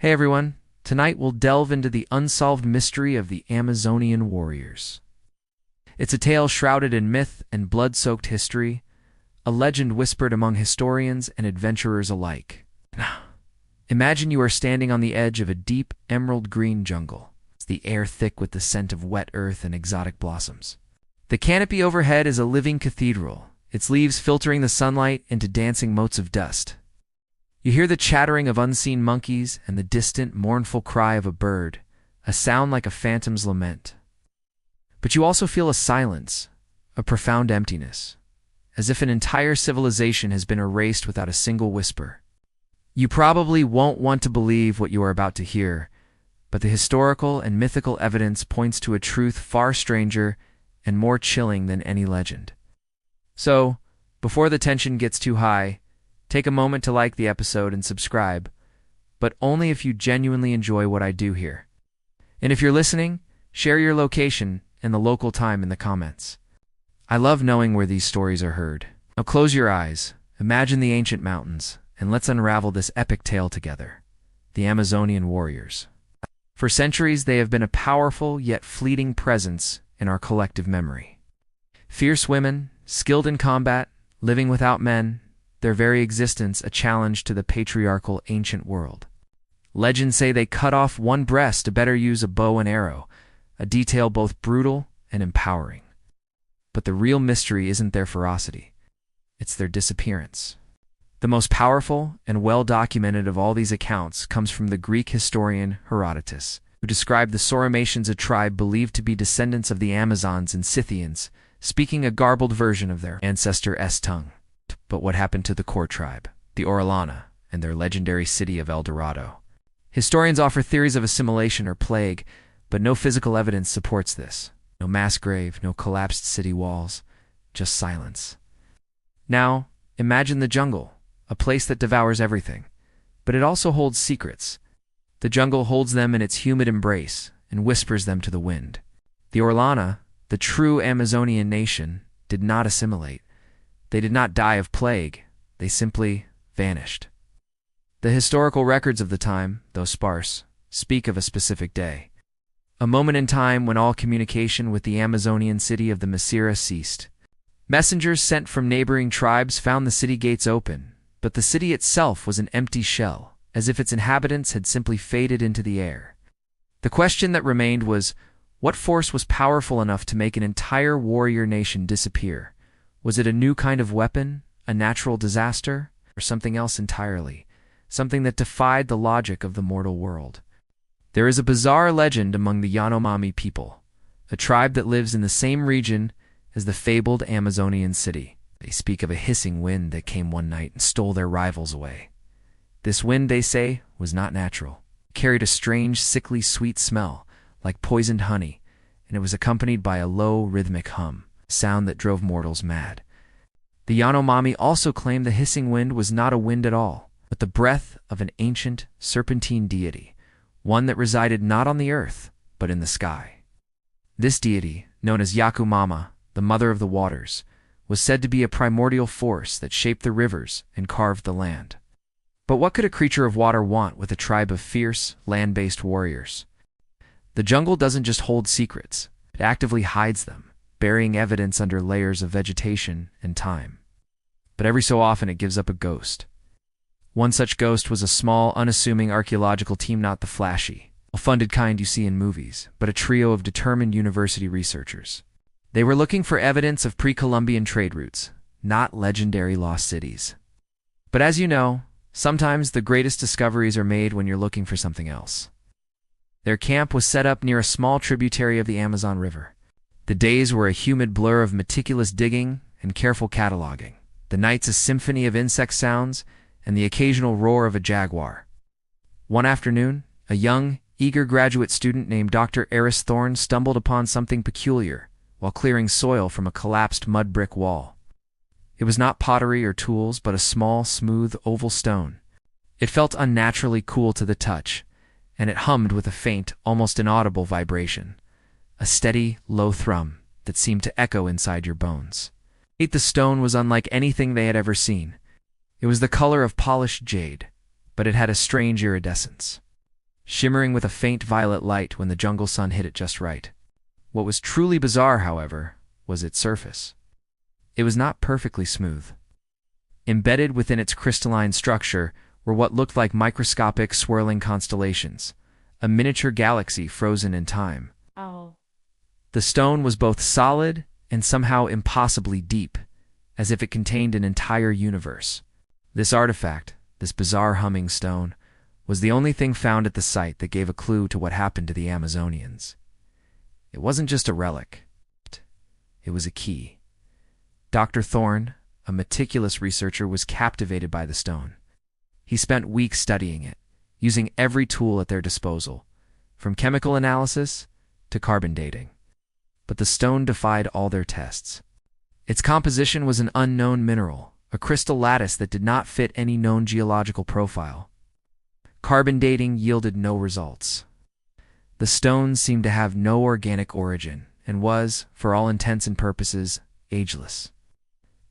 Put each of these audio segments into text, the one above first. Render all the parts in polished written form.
Hey everyone, tonight we'll delve into the unsolved mystery of the Amazonian warriors. It's a tale shrouded in myth and blood-soaked history, a legend whispered among historians and adventurers alike. Imagine you are standing on the edge of a deep, emerald-green jungle, the air thick with the scent of wet earth and exotic blossoms. The canopy overhead is a living cathedral, its leaves filtering the sunlight into dancing motes of dust. You hear the chattering of unseen monkeys and the distant, mournful cry of a bird, a sound like a phantom's lament. But you also feel a silence, a profound emptiness, as if an entire civilization has been erased without a single whisper. You probably won't want to believe what you are about to hear, but the historical and mythical evidence points to a truth far stranger and more chilling than any legend. So, before the tension gets too high, take a moment to like the episode and subscribe, but only if you genuinely enjoy what I do here. And if you're listening, share your location and the local time in the comments. I love knowing where these stories are heard. Now close your eyes, imagine the ancient mountains, and let's unravel this epic tale together. The Amazonian warriors. For centuries, they have been a powerful yet fleeting presence in our collective memory. Fierce women, skilled in combat, living without men, their very existence a challenge to the patriarchal ancient world. Legends say they cut off one breast to better use a bow and arrow, a detail both brutal and empowering. But the real mystery isn't their ferocity, it's their disappearance. The most powerful and well-documented of all these accounts comes from the Greek historian Herodotus, who described the Sauromations, a tribe believed to be descendants of the Amazons and Scythians, speaking a garbled version of their ancestors' tongue. But what happened to the core tribe, the Orellana, and their legendary city of El Dorado? Historians offer theories of assimilation or plague, but no physical evidence supports this. No mass grave, no collapsed city walls, just silence. Now, imagine the jungle, a place that devours everything, but it also holds secrets. The jungle holds them in its humid embrace and whispers them to the wind. The Orellana, the true Amazonian nation, did not assimilate. They did not die of plague, they simply vanished. The historical records of the time, though sparse, speak of a specific day. A moment in time when all communication with the Amazonian city of the Masira ceased. Messengers sent from neighboring tribes found the city gates open, but the city itself was an empty shell, as if its inhabitants had simply faded into the air. The question that remained was, what force was powerful enough to make an entire warrior nation disappear? Was it a new kind of weapon, a natural disaster, or something else entirely, something that defied the logic of the mortal world? There is a bizarre legend among the Yanomami people, a tribe that lives in the same region as the fabled Amazonian city. They speak of a hissing wind that came one night and stole their rivals away. This wind, they say, was not natural. It carried a strange, sickly sweet smell, like poisoned honey, and it was accompanied by a low, rhythmic hum, a sound that drove mortals mad. The Yanomami also claimed the hissing wind was not a wind at all, but the breath of an ancient, serpentine deity, one that resided not on the earth, but in the sky. This deity, known as Yakumama, the mother of the waters, was said to be a primordial force that shaped the rivers and carved the land. But what could a creature of water want with a tribe of fierce, land-based warriors? The jungle doesn't just hold secrets, it actively hides them, burying evidence under layers of vegetation and time. But every so often it gives up a ghost. One such ghost was a small, unassuming archaeological team, not the flashy, well-funded kind you see in movies, but a trio of determined university researchers. They were looking for evidence of pre-Columbian trade routes, not legendary lost cities. But as you know, sometimes the greatest discoveries are made when you're looking for something else. Their camp was set up near a small tributary of the Amazon River. The days were a humid blur of meticulous digging and careful cataloging. The nights a symphony of insect sounds and the occasional roar of a jaguar. One afternoon, a young, eager graduate student named Dr. Eris Thorne stumbled upon something peculiar while clearing soil from a collapsed mud brick wall. It was not pottery or tools, but a small, smooth, oval stone. It felt unnaturally cool to the touch, and it hummed with a faint, almost inaudible vibration, a steady, low thrum that seemed to echo inside your bones. The stone was unlike anything they had ever seen. It was the color of polished jade, but it had a strange iridescence. shimmering with a faint violet light when the jungle sun hit it just right. What was truly bizarre, however, was its surface. It was not perfectly smooth. Embedded within its crystalline structure were what looked like microscopic swirling constellations, a miniature galaxy frozen in time. Oh. The stone was both solid and somehow impossibly deep, as if it contained an entire universe. This artifact, this bizarre humming stone, was the only thing found at the site that gave a clue to what happened to the Amazonians. It wasn't just a relic. It was a key. Dr. Thorne, a meticulous researcher, was captivated by the stone. He spent weeks studying it, using every tool at their disposal, from chemical analysis to carbon dating. But the stone defied all their tests. Its composition was an unknown mineral, a crystal lattice that did not fit any known geological profile. Carbon dating yielded no results. The stone seemed to have no organic origin and was, for all intents and purposes, ageless.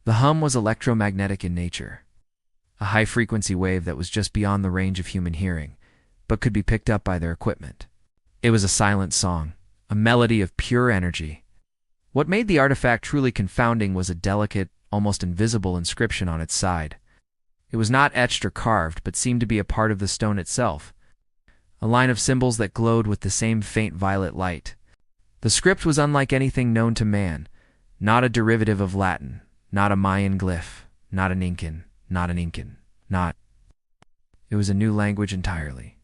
The hum was electromagnetic in nature, a high-frequency wave that was just beyond the range of human hearing, but could be picked up by their equipment. It was a silent song, a melody of pure energy. What made the artifact truly confounding was a delicate, almost invisible inscription on its side. It was not etched or carved, but seemed to be a part of the stone itself, a line of symbols that glowed with the same faint violet light. The script was unlike anything known to man, not a derivative of Latin, not a Mayan glyph, not an Incan, not. It was a new language entirely.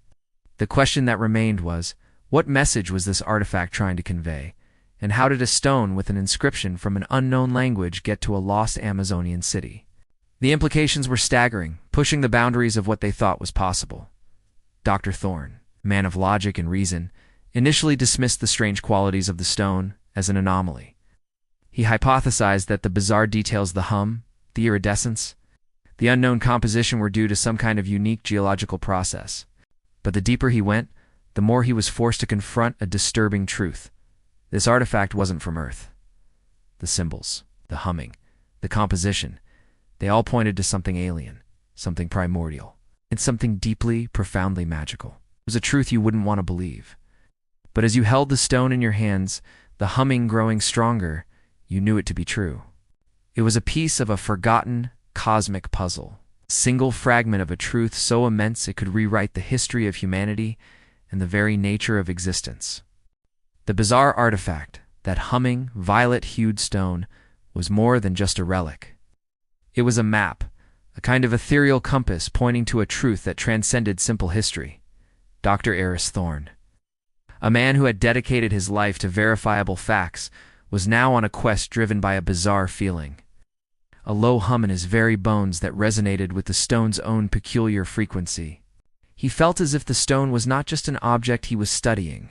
The question that remained was, what message was this artifact trying to convey, and how did a stone with an inscription from an unknown language get to a lost Amazonian city? The implications were staggering, pushing the boundaries of what they thought was possible. Dr. Thorne, man of logic and reason, initially dismissed the strange qualities of the stone as an anomaly. He hypothesized that the bizarre details, the hum, the iridescence, the unknown composition were due to some kind of unique geological process. But the deeper he went, the more he was forced to confront a disturbing truth. This artifact wasn't from Earth. The symbols, the humming, the composition, they all pointed to something alien, something primordial, and something deeply, profoundly magical. It was a truth you wouldn't want to believe. But as you held the stone in your hands, the humming growing stronger, you knew it to be true. It was a piece of a forgotten, cosmic puzzle, a single fragment of a truth so immense it could rewrite the history of humanity and the very nature of existence. The bizarre artifact, that humming, violet-hued stone, was more than just a relic. It was a map, a kind of ethereal compass pointing to a truth that transcended simple history. Dr. Eris Thorne, a man who had dedicated his life to verifiable facts, was now on a quest driven by a bizarre feeling. A low hum in his very bones that resonated with the stone's own peculiar frequency. He felt as if the stone was not just an object he was studying,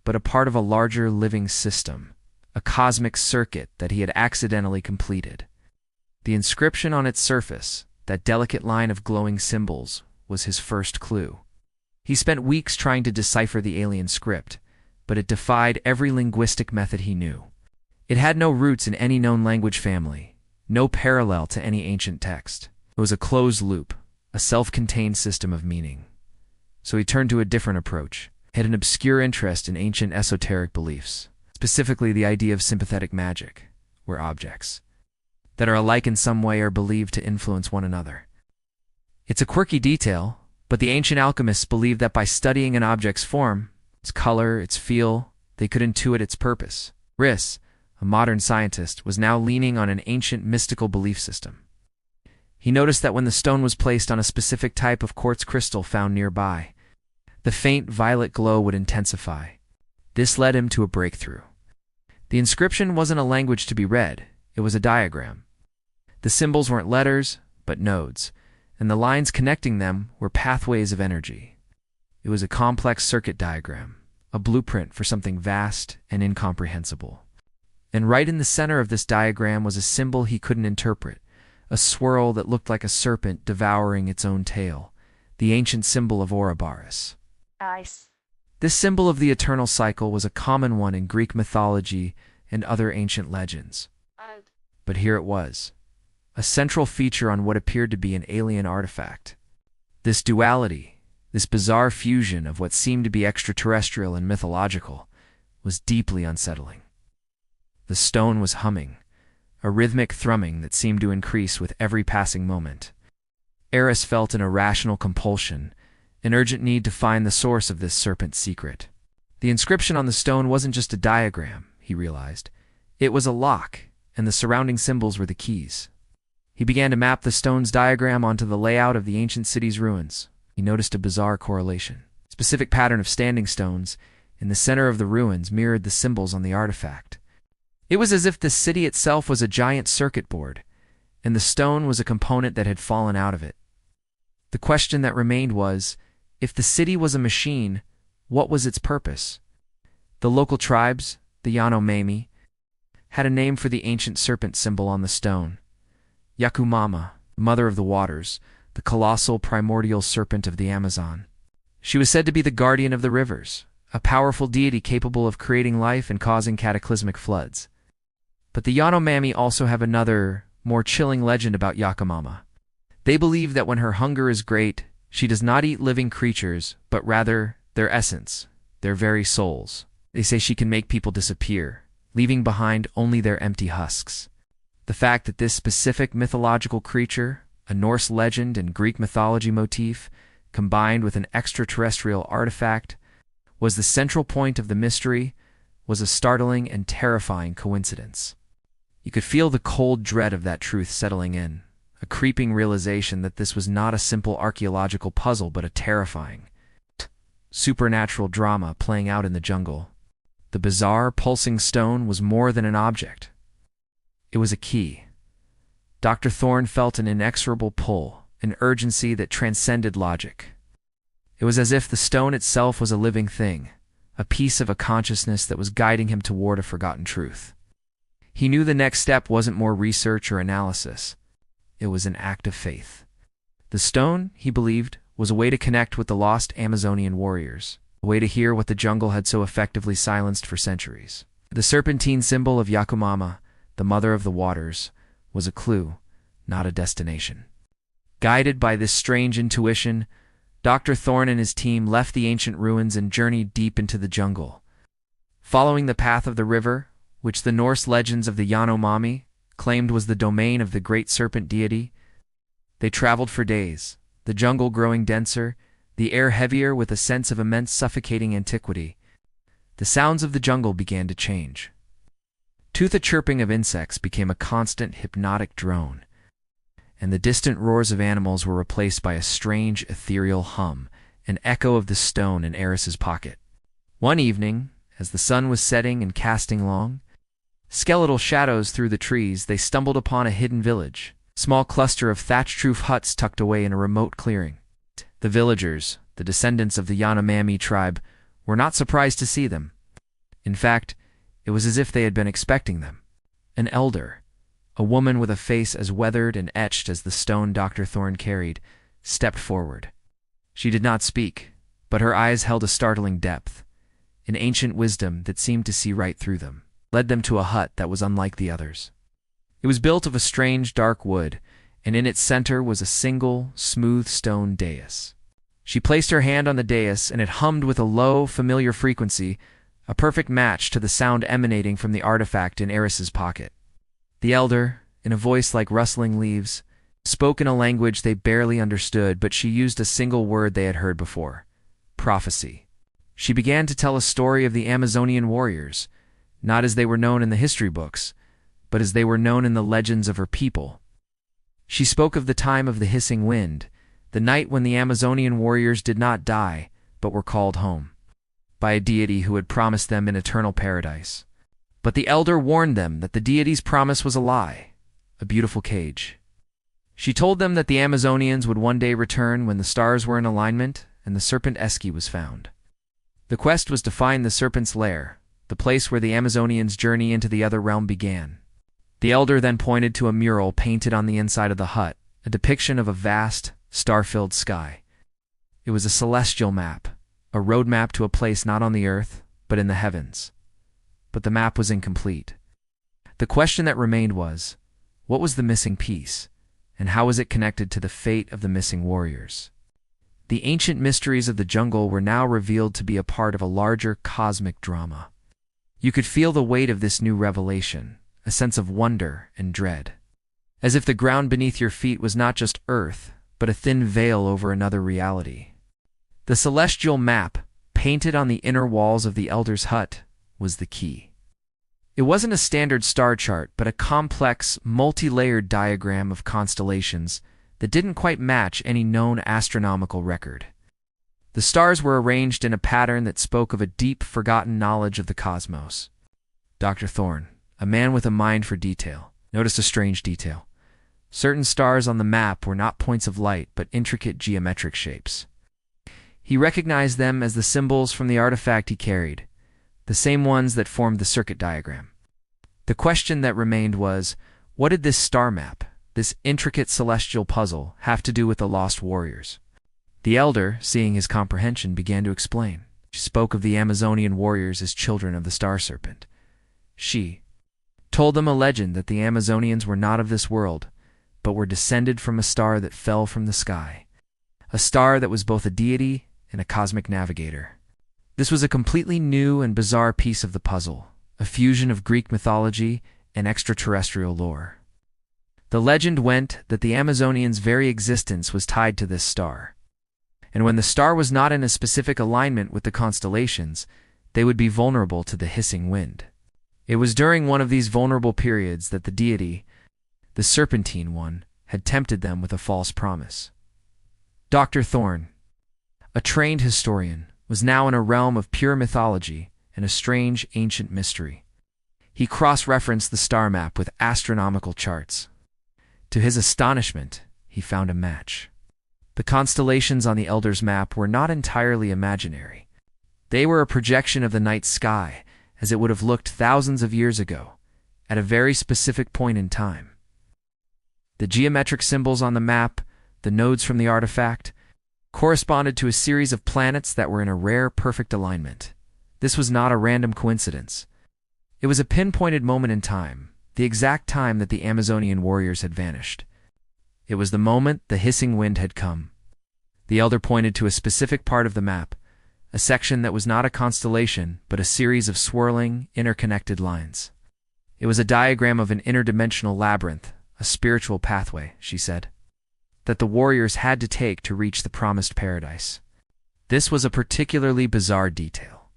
but a part of a larger living system, a cosmic circuit that he had accidentally completed. The inscription on its surface, that delicate line of glowing symbols, was his first clue. He spent weeks trying to decipher the alien script, but it defied every linguistic method he knew. It had no roots in any known language family, no parallel to any ancient text. It was a closed loop, a self-contained system of meaning. So he turned to a different approach. He had an obscure interest in ancient esoteric beliefs, specifically the idea of sympathetic magic, where objects that are alike in some way are believed to influence one another. It's a quirky detail, but the ancient alchemists believed that by studying an object's form, its color, its feel, they could intuit its purpose. Riss, a modern scientist, was now leaning on an ancient mystical belief system. He noticed that when the stone was placed on a specific type of quartz crystal found nearby, the faint violet glow would intensify. This led him to a breakthrough. The inscription wasn't a language to be read, it was a diagram. The symbols weren't letters, but nodes, and the lines connecting them were pathways of energy. It was a complex circuit diagram, a blueprint for something vast and incomprehensible. And right in the center of this diagram was a symbol he couldn't interpret, a swirl that looked like a serpent devouring its own tail, the ancient symbol of Ouroboros. Nice. This symbol of the eternal cycle was a common one in Greek mythology and other ancient legends. But here it was, a central feature on what appeared to be an alien artifact. This duality, This bizarre fusion of what seemed to be extraterrestrial and mythological was deeply unsettling. The stone was humming, a rhythmic thrumming that seemed to increase with every passing moment. Eris felt an irrational compulsion, an urgent need to find the source of this serpent's secret. The inscription on the stone wasn't just a diagram, he realized. It was a lock, and the surrounding symbols were the keys. He began to map the stone's diagram onto the layout of the ancient city's ruins. He noticed a bizarre correlation. A specific pattern of standing stones in the center of the ruins mirrored the symbols on the artifact. It was as if the city itself was a giant circuit board, and the stone was a component that had fallen out of it. The question that remained was, if the city was a machine, what was its purpose? The local tribes, the Yanomami, had a name for the ancient serpent symbol on the stone. Yakumama, mother of the waters, the colossal primordial serpent of the Amazon. She was said to be the guardian of the rivers, a powerful deity capable of creating life and causing cataclysmic floods. But the Yanomami also have another, more chilling legend about Yakumama. They believe that when her hunger is great, she does not eat living creatures, but rather their essence, their very souls. They say she can make people disappear, leaving behind only their empty husks. The fact that this specific mythological creature, a Norse legend and Greek mythology motif, combined with an extraterrestrial artifact, was the central point of the mystery, was a startling and terrifying coincidence. You could feel the cold dread of that truth settling in, a creeping realization that this was not a simple archaeological puzzle but a terrifying, supernatural drama playing out in the jungle. The bizarre, pulsing stone was more than an object. It was a key. Dr. Thorne felt an inexorable pull, an urgency that transcended logic. It was as if the stone itself was a living thing, a piece of a consciousness that was guiding him toward a forgotten truth. He knew the next step wasn't more research or analysis. It was an act of faith. The stone, he believed, was a way to connect with the lost Amazonian warriors, a way to hear what the jungle had so effectively silenced for centuries. The serpentine symbol of Yakumama, the mother of the waters, was a clue, not a destination. Guided by this strange intuition, Dr. Thorne and his team left the ancient ruins and journeyed deep into the jungle. Following the path of the river, which the Norse legends of the Yanomami claimed was the domain of the great serpent deity, they traveled for days, the jungle growing denser, the air heavier with a sense of immense suffocating antiquity. The sounds of the jungle began to change. The chirping of insects became a constant hypnotic drone, and the distant roars of animals were replaced by a strange ethereal hum, an echo of the stone in Eris's pocket. One evening, as the sun was setting and casting long, skeletal shadows through the trees, they stumbled upon a hidden village, a small cluster of thatched roof huts tucked away in a remote clearing. The villagers, the descendants of the Yanomami tribe, were not surprised to see them. In fact, it was as if they had been expecting them. An elder, a woman with a face as weathered and etched as the stone Dr. Thorne carried, stepped forward. She did not speak, but her eyes held a startling depth, an ancient wisdom that seemed to see right through them, led them to a hut that was unlike the others. It was built of a strange dark wood, and in its center was a single, smooth stone dais. She placed her hand on the dais, and it hummed with a low, familiar frequency, a perfect match to the sound emanating from the artifact in Eris's pocket. The elder, in a voice like rustling leaves, spoke in a language they barely understood, but she used a single word they had heard before: prophecy. She began to tell a story of the Amazonian warriors, not as they were known in the history books, but as they were known in the legends of her people. She spoke of the time of the hissing wind, the night when the Amazonian warriors did not die, but were called home by a deity who had promised them an eternal paradise. But the elder warned them that the deity's promise was a lie, a beautiful cage. She told them that the Amazonians would one day return when the stars were in alignment and the serpent Eski was found. The quest was to find the serpent's lair, the place where the Amazonians' journey into the other realm began. The elder then pointed to a mural painted on the inside of the hut, a depiction of a vast, star-filled sky. It was a celestial map, a roadmap to a place not on the earth, but in the heavens. But the map was incomplete. The question that remained was, what was the missing piece, and how was it connected to the fate of the missing warriors? The ancient mysteries of the jungle were now revealed to be a part of a larger cosmic drama. You could feel the weight of this new revelation, a sense of wonder and dread. As if the ground beneath your feet was not just earth, but a thin veil over another reality. The celestial map, painted on the inner walls of the elder's hut, was the key. It wasn't a standard star chart, but a complex, multi-layered diagram of constellations that didn't quite match any known astronomical record. The stars were arranged in a pattern that spoke of a deep, forgotten knowledge of the cosmos. Dr. Thorne, a man with a mind for detail, noticed a strange detail. Certain stars on the map were not points of light, but intricate geometric shapes. He recognized them as the symbols from the artifact he carried, the same ones that formed the circuit diagram. The question that remained was, what did this star map, this intricate celestial puzzle, have to do with the lost warriors? The elder, seeing his comprehension, began to explain. She spoke of the Amazonian warriors as children of the star serpent. She told them a legend that the Amazonians were not of this world, but were descended from a star that fell from the sky, a star that was both a deity and a cosmic navigator. This was a completely new and bizarre piece of the puzzle, a fusion of Greek mythology and extraterrestrial lore. The legend went that the Amazonians' very existence was tied to this star, and when the star was not in a specific alignment with the constellations, they would be vulnerable to the hissing wind. It was during one of these vulnerable periods that the deity, the serpentine one, had tempted them with a false promise. Dr. Thorne, a trained historian, was now in a realm of pure mythology and a strange ancient mystery. He cross-referenced the star map with astronomical charts. To his astonishment, he found a match. The constellations on the elder's map were not entirely imaginary. They were a projection of the night sky, as it would have looked thousands of years ago, at a very specific point in time. The geometric symbols on the map, the nodes from the artifact, corresponded to a series of planets that were in a rare, perfect alignment. This was not a random coincidence. It was a pinpointed moment in time, the exact time that the Amazonian warriors had vanished. It was the moment the hissing wind had come. The elder pointed to a specific part of the map, a section that was not a constellation, but a series of swirling, interconnected lines. It was a diagram of an interdimensional labyrinth, a spiritual pathway, she said, that the warriors had to take to reach the promised paradise. This was a particularly bizarre detail.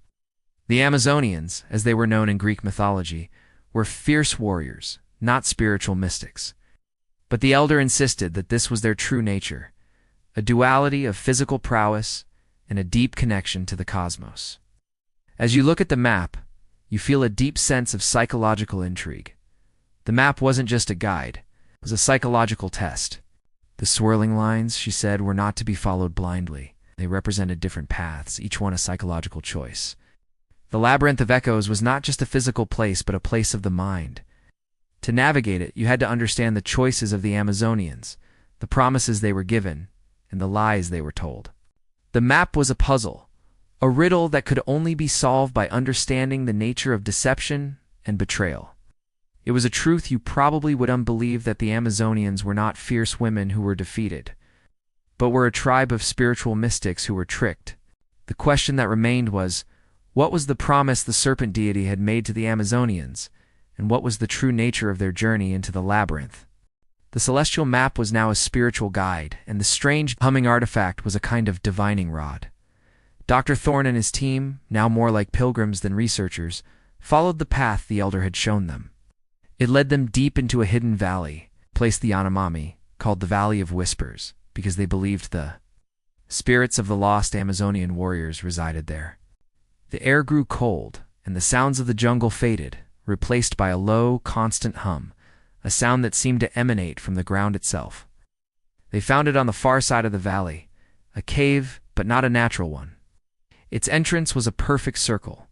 The Amazonians, as they were known in Greek mythology, were fierce warriors, not spiritual mystics. But the elder insisted that this was their true nature, a duality of physical prowess and a deep connection to the cosmos. As you look at the map, you feel a deep sense of psychological intrigue. The map wasn't just a guide, it was a psychological test. The swirling lines, she said, were not to be followed blindly. They represented different paths, each one a psychological choice. The labyrinth of echoes was not just a physical place, but a place of the mind. To navigate it, you had to understand the choices of the Amazonians, the promises they were given, and the lies they were told. The map was a puzzle, a riddle that could only be solved by understanding the nature of deception and betrayal. It was a truth you probably would unbelieve that the Amazonians were not fierce women who were defeated, but were a tribe of spiritual mystics who were tricked. The question that remained was, what was the promise the serpent deity had made to the Amazonians, and what was the true nature of their journey into the labyrinth? The celestial map was now a spiritual guide, and the strange humming artifact was a kind of divining rod. Dr. Thorne and his team, now more like pilgrims than researchers, followed the path the elder had shown them. It led them deep into a hidden valley, placed the Yanomami, called the Valley of Whispers, because they believed the spirits of the lost Amazonian warriors resided there. The air grew cold, and the sounds of the jungle faded, replaced by a low, constant hum, a sound that seemed to emanate from the ground itself. They found it on the far side of the valley, a cave, but not a natural one. Its entrance was a perfect circle,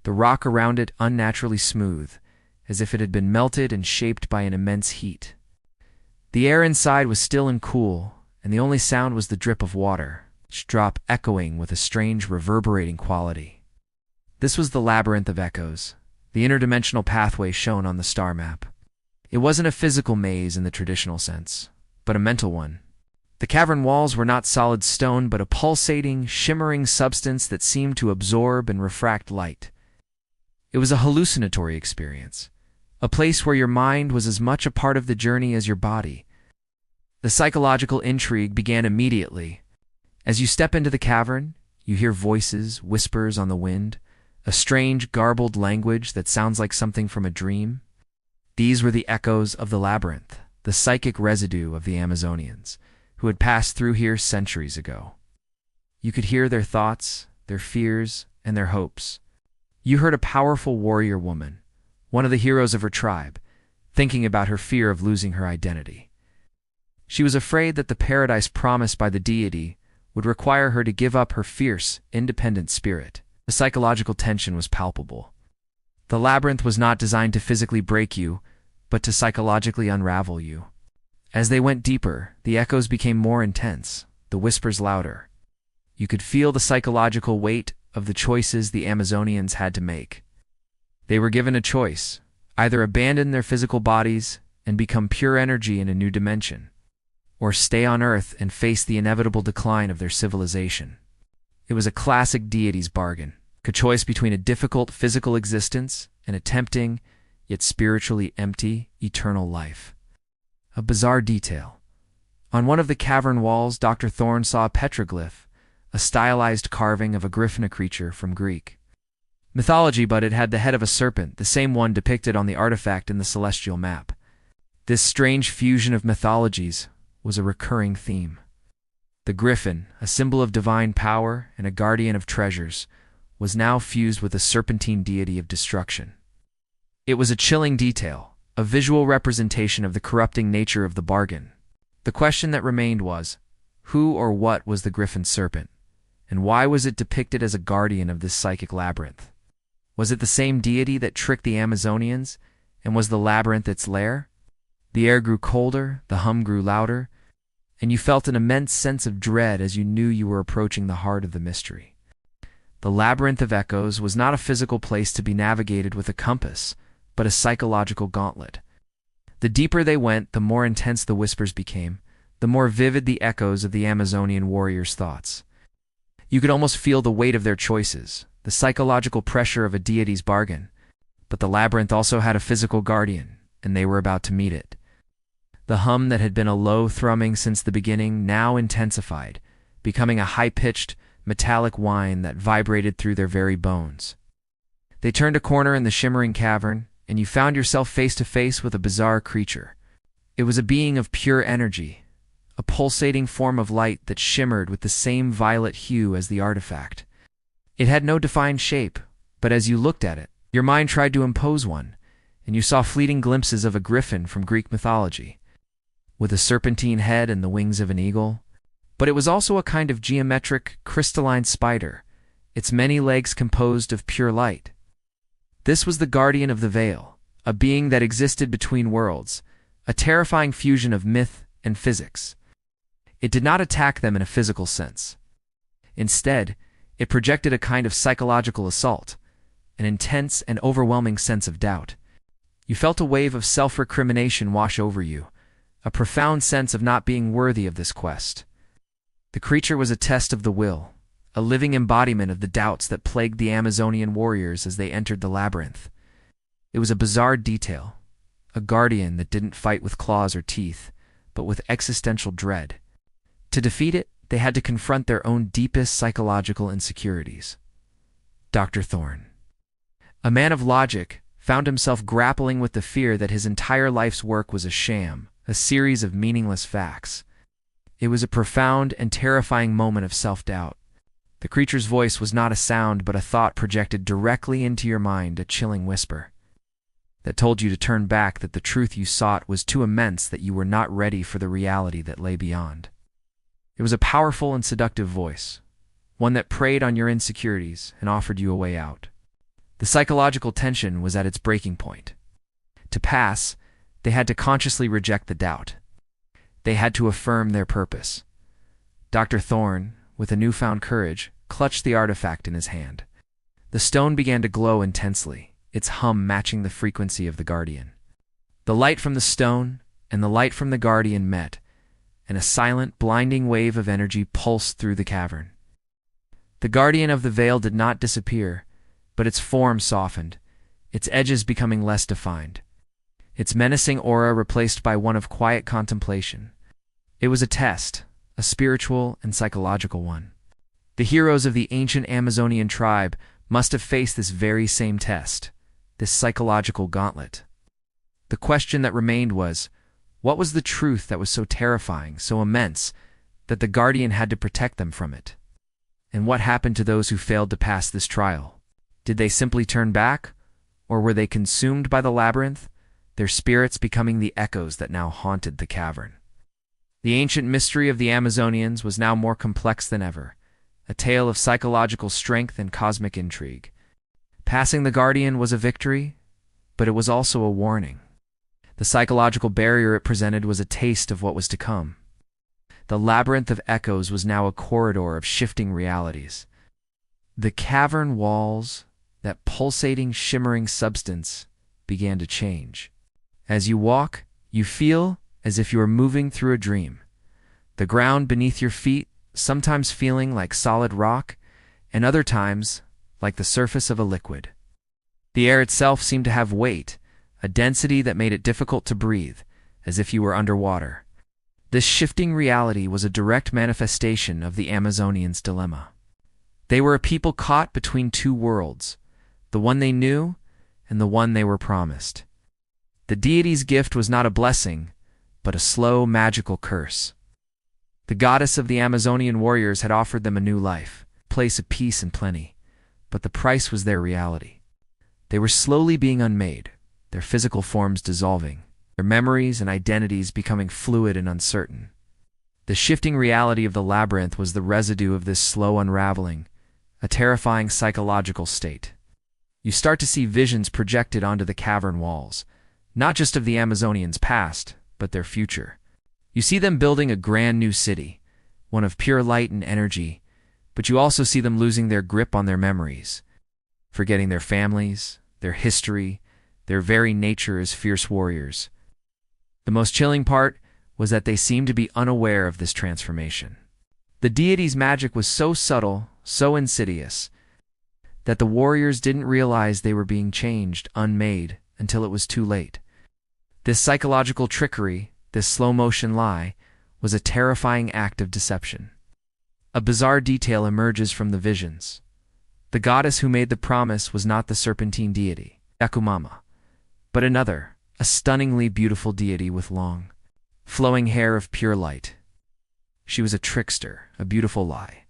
the rock around it unnaturally smooth, as if it had been melted and shaped by an immense heat. The air inside was still and cool, and the only sound was the drip of water, each drop echoing with a strange reverberating quality. This was the labyrinth of echoes, the interdimensional pathway shown on the star map. It wasn't a physical maze in the traditional sense, but a mental one. The cavern walls were not solid stone, but a pulsating, shimmering substance that seemed to absorb and refract light. It was a hallucinatory experience, a place where your mind was as much a part of the journey as your body. The psychological intrigue began immediately. As you step into the cavern, you hear voices, whispers on the wind, a strange, garbled language that sounds like something from a dream. These were the echoes of the labyrinth, the psychic residue of the Amazonians, who had passed through here centuries ago. You could hear their thoughts, their fears, and their hopes. You heard a powerful warrior woman, one of the heroes of her tribe, thinking about her fear of losing her identity. She was afraid that the paradise promised by the deity would require her to give up her fierce, independent spirit. The psychological tension was palpable. The labyrinth was not designed to physically break you, but to psychologically unravel you. As they went deeper, the echoes became more intense, the whispers louder. You could feel the psychological weight of the choices the Amazonians had to make. They were given a choice: either abandon their physical bodies and become pure energy in a new dimension, or stay on Earth and face the inevitable decline of their civilization. It was a classic deities bargain, a choice between a difficult physical existence and a tempting, yet spiritually empty, eternal life. A bizarre detail. On one of the cavern walls, Dr. Thorne saw a petroglyph, a stylized carving of a griffin, a creature from Greek mythology, but it had the head of a serpent, the same one depicted on the artifact in the celestial map. This strange fusion of mythologies was a recurring theme. The griffin, a symbol of divine power and a guardian of treasures, was now fused with a serpentine deity of destruction. It was a chilling detail, a visual representation of the corrupting nature of the bargain. The question that remained was, who or what was the griffin serpent, and why was it depicted as a guardian of this psychic labyrinth? Was it the same deity that tricked the Amazonians, and was the labyrinth its lair? The air grew colder, the hum grew louder, and you felt an immense sense of dread as you knew you were approaching the heart of the mystery. The labyrinth of echoes was not a physical place to be navigated with a compass, but a psychological gauntlet. The deeper they went, the more intense the whispers became, the more vivid the echoes of the Amazonian warriors' thoughts. You could almost feel the weight of their choices, the psychological pressure of a deity's bargain. But the labyrinth also had a physical guardian, and they were about to meet it. The hum that had been a low thrumming since the beginning now intensified, becoming a high-pitched, metallic whine that vibrated through their very bones. They turned a corner in the shimmering cavern, and you found yourself face to face with a bizarre creature. It was a being of pure energy, a pulsating form of light that shimmered with the same violet hue as the artifact. It had no defined shape, but as you looked at it, your mind tried to impose one, and you saw fleeting glimpses of a griffin from Greek mythology, with a serpentine head and the wings of an eagle. But it was also a kind of geometric, crystalline spider, its many legs composed of pure light. This was the guardian of the veil, a being that existed between worlds, a terrifying fusion of myth and physics. It did not attack them in a physical sense. Instead, it projected a kind of psychological assault, an intense and overwhelming sense of doubt. You felt a wave of self-recrimination wash over you, a profound sense of not being worthy of this quest. The creature was a test of the will, a living embodiment of the doubts that plagued the Amazonian warriors as they entered the labyrinth. It was a bizarre detail, a guardian that didn't fight with claws or teeth, but with existential dread. To defeat it, they had to confront their own deepest psychological insecurities. Dr. Thorne, a man of logic, found himself grappling with the fear that his entire life's work was a sham, a series of meaningless facts. It was a profound and terrifying moment of self-doubt. The creature's voice was not a sound but a thought projected directly into your mind, a chilling whisper that told you to turn back, that the truth you sought was too immense, that you were not ready for the reality that lay beyond. It was a powerful and seductive voice, one that preyed on your insecurities and offered you a way out. The psychological tension was at its breaking point. To pass, they had to consciously reject the doubt. They had to affirm their purpose. Dr. Thorne, with a newfound courage, clutched the artifact in his hand. The stone began to glow intensely, its hum matching the frequency of the guardian. The light from the stone and the light from the guardian met, and a silent, blinding wave of energy pulsed through the cavern. The guardian of the veil did not disappear, but its form softened, its edges becoming less defined, its menacing aura replaced by one of quiet contemplation. It was a test, a spiritual and psychological one. The heroes of the ancient Amazonian tribe must have faced this very same test, this psychological gauntlet. The question that remained was, what was the truth that was so terrifying, so immense, that the guardian had to protect them from it? And what happened to those who failed to pass this trial? Did they simply turn back, or were they consumed by the labyrinth, their spirits becoming the echoes that now haunted the cavern? The ancient mystery of the Amazonians was now more complex than ever, a tale of psychological strength and cosmic intrigue. Passing the guardian was a victory, but it was also a warning. The psychological barrier it presented was a taste of what was to come. The labyrinth of echoes was now a corridor of shifting realities. The cavern walls, that pulsating, shimmering substance, began to change. As you walk, you feel as if you are moving through a dream. The ground beneath your feet sometimes feeling like solid rock, and other times like the surface of a liquid. The air itself seemed to have weight, a density that made it difficult to breathe, as if you were underwater. This shifting reality was a direct manifestation of the Amazonians' dilemma. They were a people caught between two worlds, the one they knew and the one they were promised. The deity's gift was not a blessing, but a slow, magical curse. The goddess of the Amazonian warriors had offered them a new life, a place of peace and plenty, but the price was their reality. They were slowly being unmade, their physical forms dissolving, their memories and identities becoming fluid and uncertain. The shifting reality of the labyrinth was the residue of this slow unraveling, a terrifying psychological state. You start to see visions projected onto the cavern walls, not just of the Amazonians' past, but their future. You see them building a grand new city, one of pure light and energy, but you also see them losing their grip on their memories, forgetting their families, their history, their very nature as fierce warriors. The most chilling part was that they seemed to be unaware of this transformation. The deity's magic was so subtle, so insidious, that the warriors didn't realize they were being changed, unmade, until it was too late. This psychological trickery, this slow-motion lie, was a terrifying act of deception. A bizarre detail emerges from the visions. The goddess who made the promise was not the serpentine deity, Yakumama, but another, a stunningly beautiful deity with long, flowing hair of pure light. She was a trickster, a beautiful lie,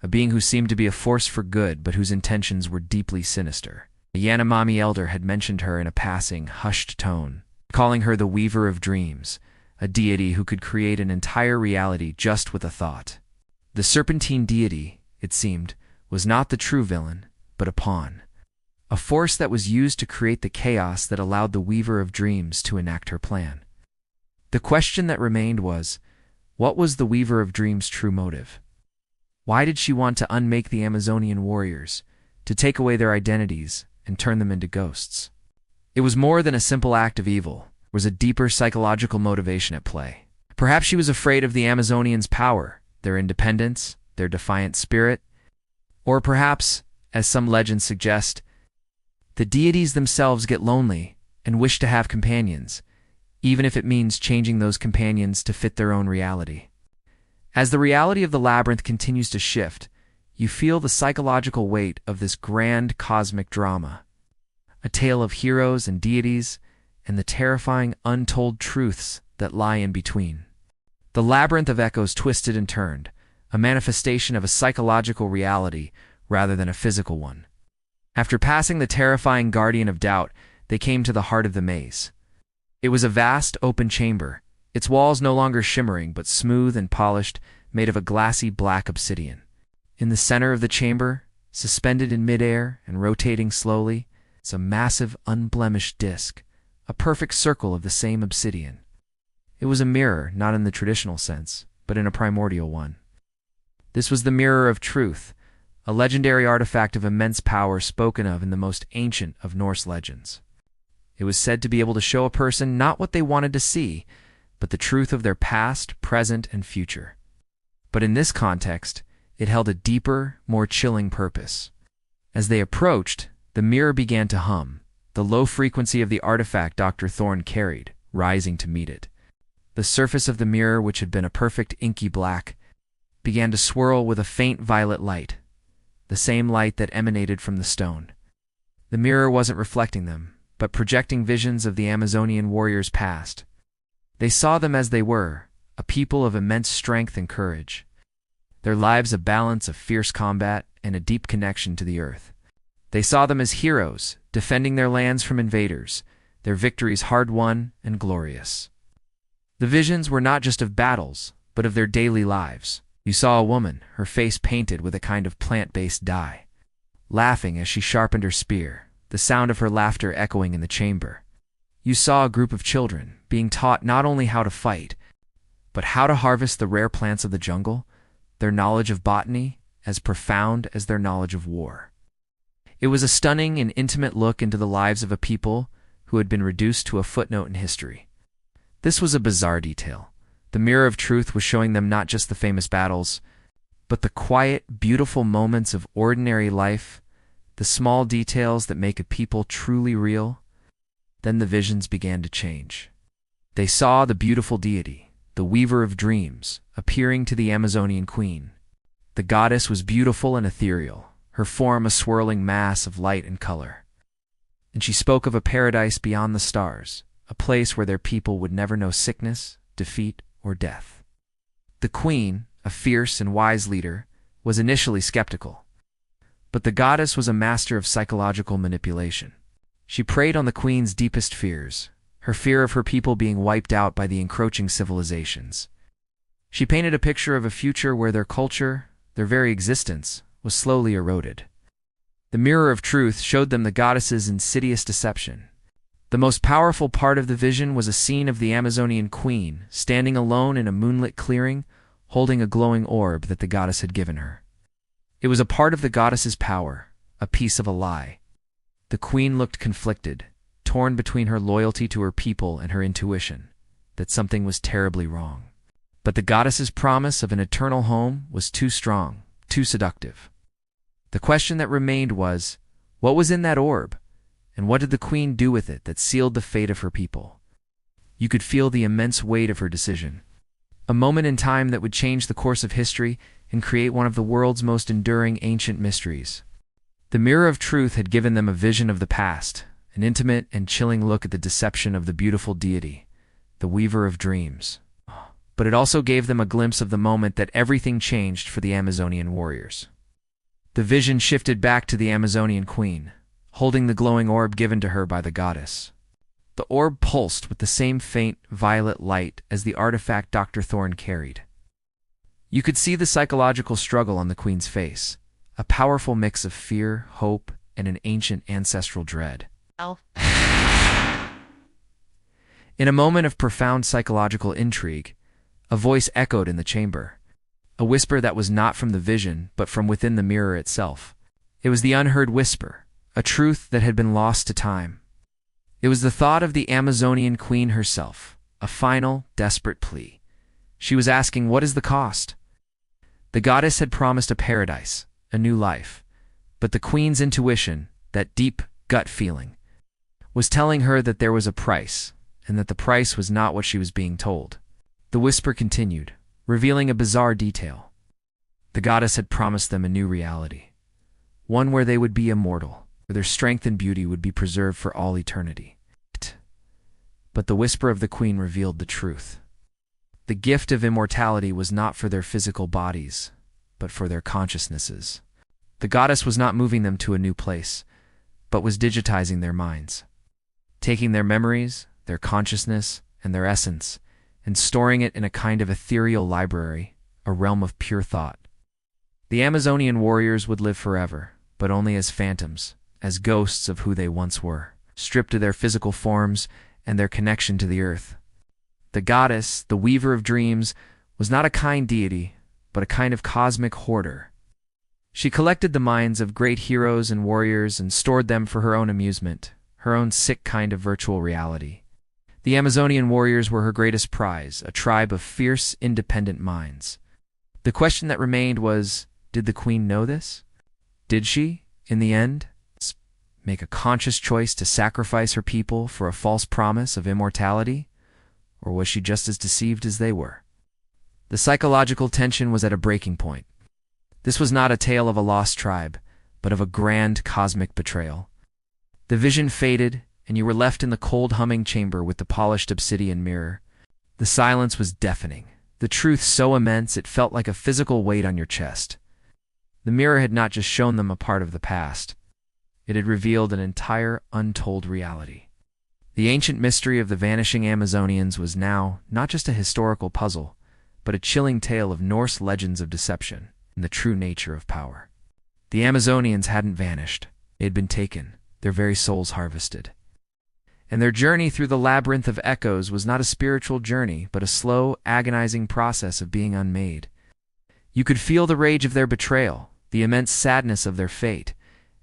a being who seemed to be a force for good but whose intentions were deeply sinister. A Yanomami elder had mentioned her in a passing, hushed tone, calling her the Weaver of Dreams, a deity who could create an entire reality just with a thought. The serpentine deity, it seemed, was not the true villain, but a pawn, a force that was used to create the chaos that allowed the Weaver of Dreams to enact her plan. The question that remained was, what was the Weaver of Dreams' true motive? Why did she want to unmake the Amazonian warriors, to take away their identities and turn them into ghosts? It was more than a simple act of evil. There was a deeper psychological motivation at play. Perhaps she was afraid of the Amazonians' power, their independence, their defiant spirit, or perhaps, as some legends suggest, the deities themselves get lonely and wish to have companions, even if it means changing those companions to fit their own reality. As the reality of the labyrinth continues to shift, you feel the psychological weight of this grand cosmic drama, a tale of heroes and deities, and the terrifying untold truths that lie in between. The labyrinth of echoes twisted and turned, a manifestation of a psychological reality rather than a physical one. After passing the terrifying guardian of doubt, they came to the heart of the maze. It was a vast, open chamber, its walls no longer shimmering but smooth and polished, made of a glassy black obsidian. In the center of the chamber, suspended in midair and rotating slowly, is a massive, unblemished disk, a perfect circle of the same obsidian. It was a mirror, not in the traditional sense, but in a primordial one. This was the mirror of truth, a legendary artifact of immense power spoken of in the most ancient of Norse legends. It was said to be able to show a person not what they wanted to see, but the truth of their past, present, and future. But in this context, it held a deeper, more chilling purpose. As they approached, the mirror began to hum, the low frequency of the artifact Dr. Thorne carried, rising to meet it. The surface of the mirror, which had been a perfect inky black, began to swirl with a faint violet light, the same light that emanated from the stone. The mirror wasn't reflecting them, but projecting visions of the Amazonian warriors' past. They saw them as they were, a people of immense strength and courage, their lives a balance of fierce combat and a deep connection to the earth. They saw them as heroes, defending their lands from invaders, their victories hard-won and glorious. The visions were not just of battles, but of their daily lives. You saw a woman, her face painted with a kind of plant-based dye, laughing as she sharpened her spear, the sound of her laughter echoing in the chamber. You saw a group of children being taught not only how to fight, but how to harvest the rare plants of the jungle, their knowledge of botany as profound as their knowledge of war. It was a stunning and intimate look into the lives of a people who had been reduced to a footnote in history. This was a bizarre detail. The mirror of truth was showing them not just the famous battles, but the quiet, beautiful moments of ordinary life, the small details that make a people truly real. Then the visions began to change. They saw the beautiful deity, the weaver of dreams, appearing to the Amazonian queen. The goddess was beautiful and ethereal, her form a swirling mass of light and color. And she spoke of a paradise beyond the stars, a place where their people would never know sickness, defeat, or death. The queen, a fierce and wise leader, was initially skeptical. But the goddess was a master of psychological manipulation. She preyed on the queen's deepest fears, her fear of her people being wiped out by the encroaching civilizations. She painted a picture of a future where their culture, their very existence, was slowly eroded. The mirror of truth showed them the goddess's insidious deception. The most powerful part of the vision was a scene of the Amazonian queen standing alone in a moonlit clearing, holding a glowing orb that the goddess had given her. It was a part of the goddess's power, a piece of a lie. The queen looked conflicted, torn between her loyalty to her people and her intuition that something was terribly wrong. But the goddess's promise of an eternal home was too strong, too seductive. The question that remained was, what was in that orb? And what did the queen do with it that sealed the fate of her people? You could feel the immense weight of her decision. A moment in time that would change the course of history and create one of the world's most enduring ancient mysteries. The mirror of truth had given them a vision of the past, an intimate and chilling look at the deception of the beautiful deity, the weaver of dreams. But it also gave them a glimpse of the moment that everything changed for the Amazonian warriors. The vision shifted back to the Amazonian queen, holding the glowing orb given to her by the goddess. The orb pulsed with the same faint, violet light as the artifact Dr. Thorne carried. You could see the psychological struggle on the queen's face, a powerful mix of fear, hope, and an ancient ancestral dread. In a moment of profound psychological intrigue, a voice echoed in the chamber, a whisper that was not from the vision but from within the mirror itself. It was the unheard whisper, a truth that had been lost to time. It was the thought of the Amazonian queen herself, a final, desperate plea. She was asking, what is the cost? The goddess had promised a paradise, a new life, but the queen's intuition, that deep gut feeling, was telling her that there was a price, and that the price was not what she was being told. The whisper continued, revealing a bizarre detail. The goddess had promised them a new reality, one where they would be immortal, where their strength and beauty would be preserved for all eternity. But the whisper of the queen revealed the truth. The gift of immortality was not for their physical bodies, but for their consciousnesses. The goddess was not moving them to a new place, but was digitizing their minds, taking their memories, their consciousness, and their essence, and storing it in a kind of ethereal library, a realm of pure thought. The Amazonian warriors would live forever, but only as phantoms, as ghosts of who they once were, stripped of their physical forms and their connection to the earth. The goddess, the weaver of dreams, was not a kind deity, but a kind of cosmic hoarder. She collected the minds of great heroes and warriors and stored them for her own amusement, her own sick kind of virtual reality. The Amazonian warriors were her greatest prize, a tribe of fierce, independent minds. The question that remained was, did the queen know this? Did she, in the end, make a conscious choice to sacrifice her people for a false promise of immortality? Or was she just as deceived as they were? The psychological tension was at a breaking point. This was not a tale of a lost tribe, but of a grand cosmic betrayal. The vision faded, and you were left in the cold humming chamber with the polished obsidian mirror. The silence was deafening, the truth so immense it felt like a physical weight on your chest. The mirror had not just shown them a part of the past. It had revealed an entire untold reality. The ancient mystery of the vanishing Amazonians was now not just a historical puzzle, but a chilling tale of Norse legends of deception and the true nature of power. The Amazonians hadn't vanished. They had been taken, their very souls harvested. And their journey through the labyrinth of echoes was not a spiritual journey, but a slow, agonizing process of being unmade. You could feel the rage of their betrayal, the immense sadness of their fate,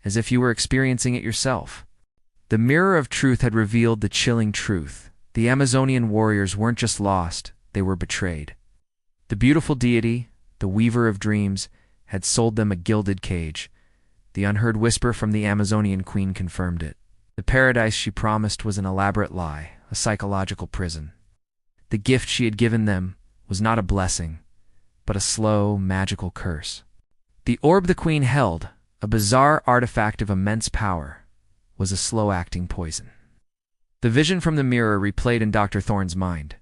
as if you were experiencing it yourself. The mirror of truth had revealed the chilling truth. The Amazonian warriors weren't just lost, they were betrayed. The beautiful deity, the weaver of dreams, had sold them a gilded cage. The unheard whisper from the Amazonian queen confirmed it. The paradise she promised was an elaborate lie, a psychological prison. The gift she had given them was not a blessing, but a slow, magical curse. The orb the queen held, a bizarre artifact of immense power, was a slow-acting poison. The vision from the mirror replayed in Dr. Thorne's mind.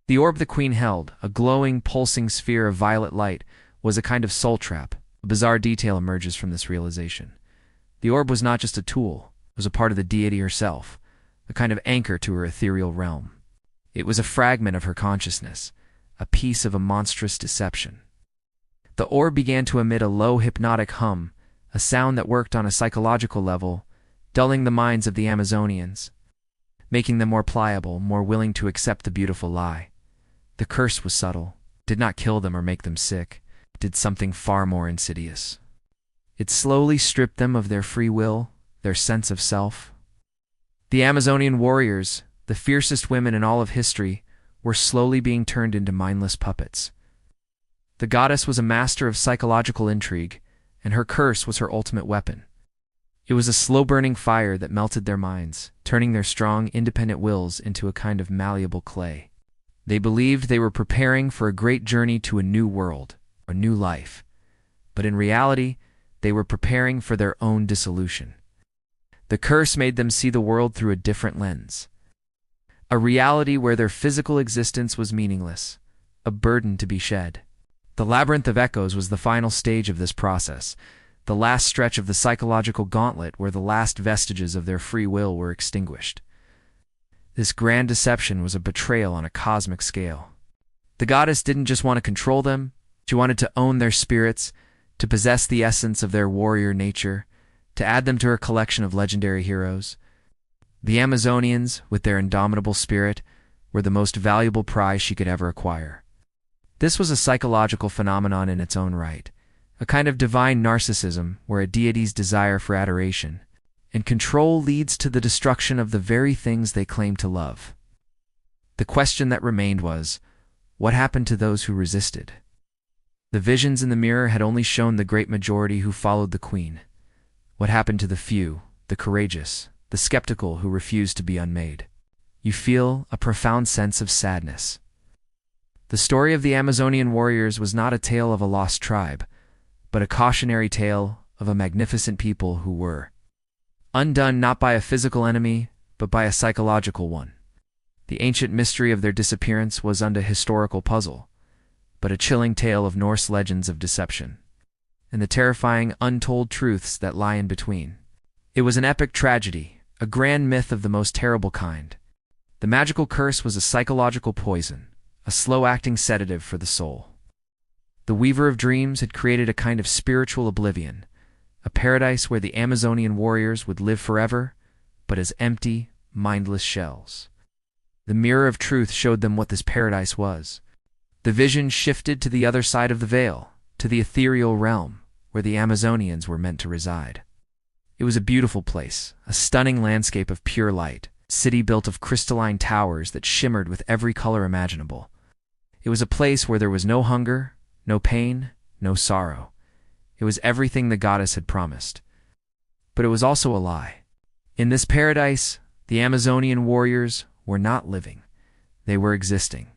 The orb the queen held, a glowing, pulsing sphere of violet light, was a kind of soul trap. A bizarre detail emerges from this realization. The orb was not just a tool, it was a part of the deity herself, a kind of anchor to her ethereal realm. It was a fragment of her consciousness, a piece of a monstrous deception. The orb began to emit a low hypnotic hum, a sound that worked on a psychological level, dulling the minds of the Amazonians, making them more pliable, more willing to accept the beautiful lie. The curse was subtle, did not kill them or make them sick, it did something far more insidious. It slowly stripped them of their free will, their sense of self. The Amazonian warriors, the fiercest women in all of history, were slowly being turned into mindless puppets. The goddess was a master of psychological intrigue, and her curse was her ultimate weapon. It was a slow-burning fire that melted their minds, turning their strong, independent wills into a kind of malleable clay. They believed they were preparing for a great journey to a new world, a new life. But in reality, they were preparing for their own dissolution. The curse made them see the world through a different lens. A reality where their physical existence was meaningless, a burden to be shed. The labyrinth of echoes was the final stage of this process, the last stretch of the psychological gauntlet where the last vestiges of their free will were extinguished. This grand deception was a betrayal on a cosmic scale. The goddess didn't just want to control them, she wanted to own their spirits, to possess the essence of their warrior nature, to add them to her collection of legendary heroes. The Amazonians, with their indomitable spirit, were the most valuable prize she could ever acquire. This was a psychological phenomenon in its own right, a kind of divine narcissism where a deity's desire for adoration and control leads to the destruction of the very things they claim to love. The question that remained was, what happened to those who resisted? The visions in the mirror had only shown the great majority who followed the queen. What happened to the few, the courageous, the skeptical who refused to be unmade? You feel a profound sense of sadness. The story of the Amazonian warriors was not a tale of a lost tribe, but a cautionary tale of a magnificent people who were undone not by a physical enemy, but by a psychological one. The ancient mystery of their disappearance wasn't a historical puzzle, but a chilling tale of Norse legends of deception, and the terrifying untold truths that lie in between. It was an epic tragedy, a grand myth of the most terrible kind. The magical curse was a psychological poison, a slow-acting sedative for the soul. The weaver of dreams had created a kind of spiritual oblivion, a paradise where the Amazonian warriors would live forever, but as empty, mindless shells. The mirror of truth showed them what this paradise was. The vision shifted to the other side of the veil, to the ethereal realm, where the Amazonians were meant to reside. It was a beautiful place, a stunning landscape of pure light, city built of crystalline towers that shimmered with every color imaginable. It was a place where there was no hunger, no pain, no sorrow. It was everything the goddess had promised. But it was also a lie. In this paradise, the Amazonian warriors were not living. They were existing.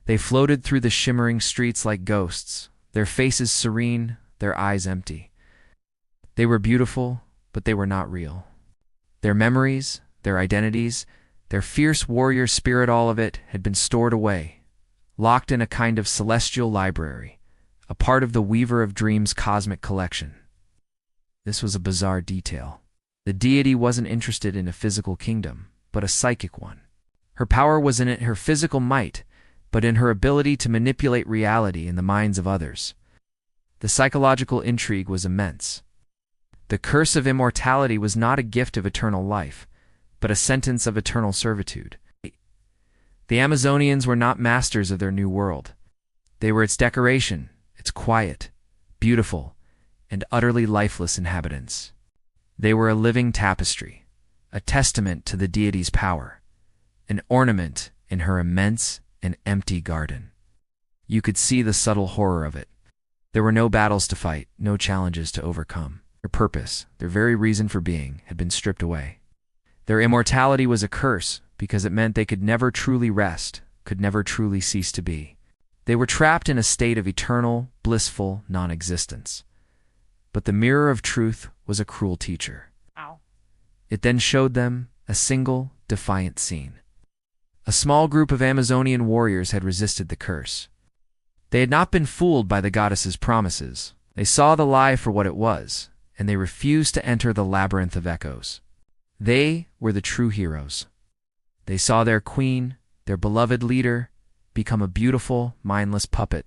They floated through the shimmering streets like ghosts, their faces serene, their eyes empty. They were beautiful, but they were not real. Their memories, their identities, their fierce warrior spirit, all of it had been stored away, locked in a kind of celestial library, a part of the Weaver of Dreams cosmic collection. This was a bizarre detail. The deity wasn't interested in a physical kingdom, but a psychic one. Her power wasn't in her physical might, but in her ability to manipulate reality in the minds of others. The psychological intrigue was immense. The curse of immortality was not a gift of eternal life, but a sentence of eternal servitude. The Amazonians were not masters of their new world. They were its decoration, its quiet, beautiful, and utterly lifeless inhabitants. They were a living tapestry, a testament to the deity's power, an ornament in her immense and empty garden. You could see the subtle horror of it. There were no battles to fight, no challenges to overcome. Their purpose, their very reason for being, had been stripped away. Their immortality was a curse because it meant they could never truly rest, could never truly cease to be. They were trapped in a state of eternal, blissful non-existence. But the mirror of truth was a cruel teacher. Ow. It then showed them a single, defiant scene. A small group of Amazonian warriors had resisted the curse. They had not been fooled by the goddess's promises. They saw the lie for what it was, and they refused to enter the labyrinth of echoes. They were the true heroes. They saw their queen, their beloved leader, become a beautiful, mindless puppet,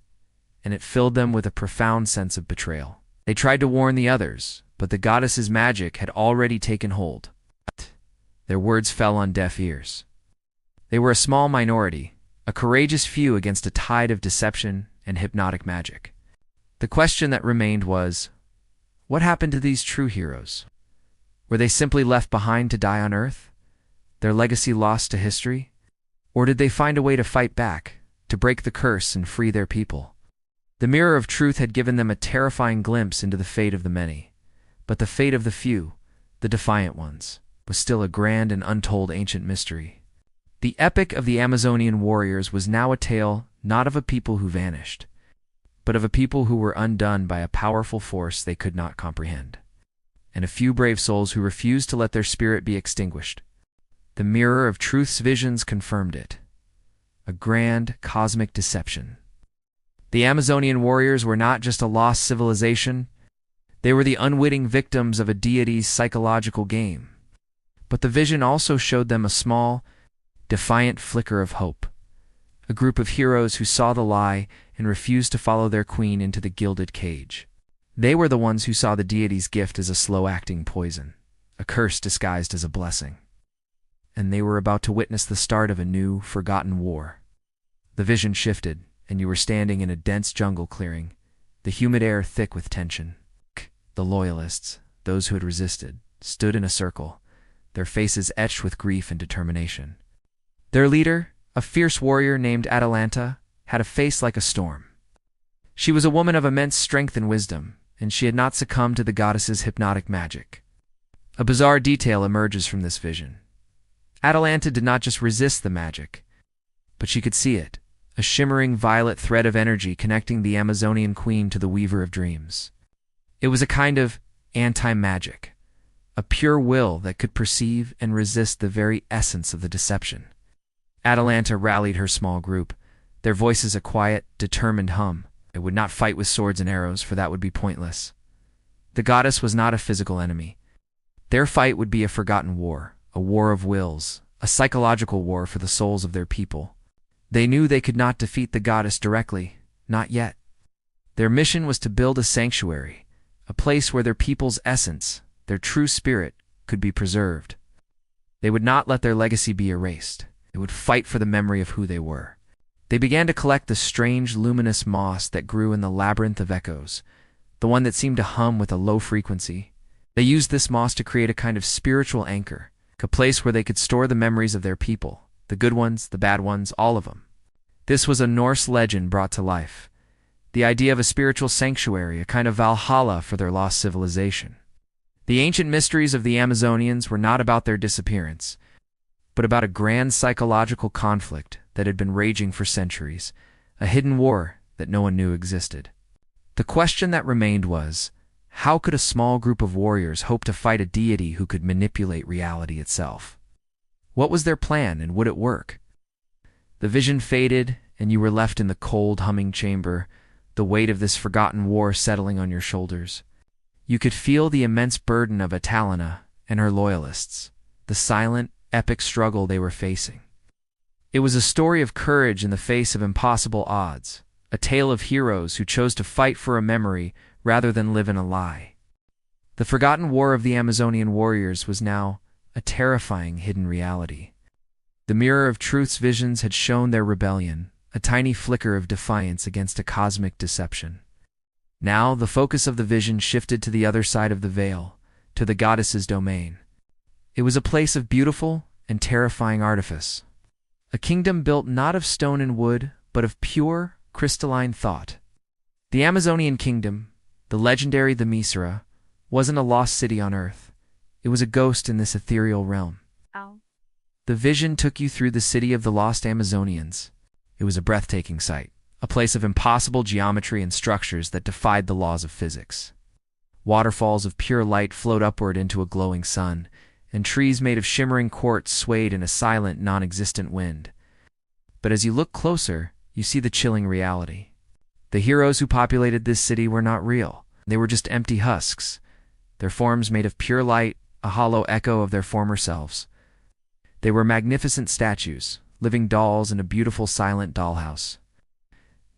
and it filled them with a profound sense of betrayal. They tried to warn the others, but the goddess's magic had already taken hold. Their words fell on deaf ears. They were a small minority, a courageous few against a tide of deception and hypnotic magic. The question that remained was, what happened to these true heroes? Were they simply left behind to die on Earth, their legacy lost to history? Or did they find a way to fight back, to break the curse and free their people? The mirror of truth had given them a terrifying glimpse into the fate of the many, but the fate of the few, the defiant ones, was still a grand and untold ancient mystery. The epic of the Amazonian warriors was now a tale not of a people who vanished, but of a people who were undone by a powerful force they could not comprehend, and a few brave souls who refused to let their spirit be extinguished. The mirror of truth's visions confirmed it. A grand, cosmic deception. The Amazonian warriors were not just a lost civilization, they were the unwitting victims of a deity's psychological game. But the vision also showed them a small, defiant flicker of hope. A group of heroes who saw the lie and refused to follow their queen into the gilded cage. They were the ones who saw the deity's gift as a slow-acting poison, a curse disguised as a blessing. And they were about to witness the start of a new, forgotten war. The vision shifted, and you were standing in a dense jungle clearing, the humid air thick with tension. The loyalists, those who had resisted, stood in a circle, their faces etched with grief and determination. Their leader, a fierce warrior named Atalanta, had a face like a storm. She was a woman of immense strength and wisdom, and she had not succumbed to the goddess's hypnotic magic. A bizarre detail emerges from this vision. Atalanta did not just resist the magic, but she could see it, a shimmering violet thread of energy connecting the Amazonian queen to the Weaver of Dreams. It was a kind of anti-magic, a pure will that could perceive and resist the very essence of the deception. Atalanta rallied her small group, their voices a quiet, determined hum. They would not fight with swords and arrows, for that would be pointless. The goddess was not a physical enemy. Their fight would be a forgotten war, a war of wills, a psychological war for the souls of their people. They knew they could not defeat the goddess directly, not yet. Their mission was to build a sanctuary, a place where their people's essence, their true spirit, could be preserved. They would not let their legacy be erased. They would fight for the memory of who they were. They began to collect the strange, luminous moss that grew in the labyrinth of echoes, the one that seemed to hum with a low frequency. They used this moss to create a kind of spiritual anchor, a place where they could store the memories of their people, the good ones, the bad ones, all of them. This was a Norse legend brought to life. The idea of a spiritual sanctuary, a kind of Valhalla for their lost civilization. The ancient mysteries of the Amazonians were not about their disappearance, but about a grand psychological conflict that had been raging for centuries, a hidden war that no one knew existed. The question that remained was, how could a small group of warriors hope to fight a deity who could manipulate reality itself? What was their plan, and would it work? The vision faded, and you were left in the cold, humming chamber, the weight of this forgotten war settling on your shoulders. You could feel the immense burden of Atalana and her loyalists, the silent, epic struggle they were facing. It was a story of courage in the face of impossible odds, a tale of heroes who chose to fight for a memory rather than live in a lie. The forgotten war of the Amazonian warriors was now a terrifying hidden reality. The mirror of truth's visions had shown their rebellion, a tiny flicker of defiance against a cosmic deception. Now the focus of the vision shifted to the other side of the veil, to the goddess's domain. It was a place of beautiful and terrifying artifice, a kingdom built not of stone and wood, but of pure, crystalline thought. The Amazonian kingdom, the legendary the Misra, wasn't a lost city on Earth. It was a ghost in this ethereal realm. Ow. The vision took you through the city of the lost Amazonians. It was a breathtaking sight, a place of impossible geometry and structures that defied the laws of physics. Waterfalls of pure light flowed upward into a glowing sun, and trees made of shimmering quartz swayed in a silent, non-existent wind. But as you look closer, you see the chilling reality. The heroes who populated this city were not real. They were just empty husks, their forms made of pure light, a hollow echo of their former selves. They were magnificent statues, living dolls in a beautiful silent dollhouse.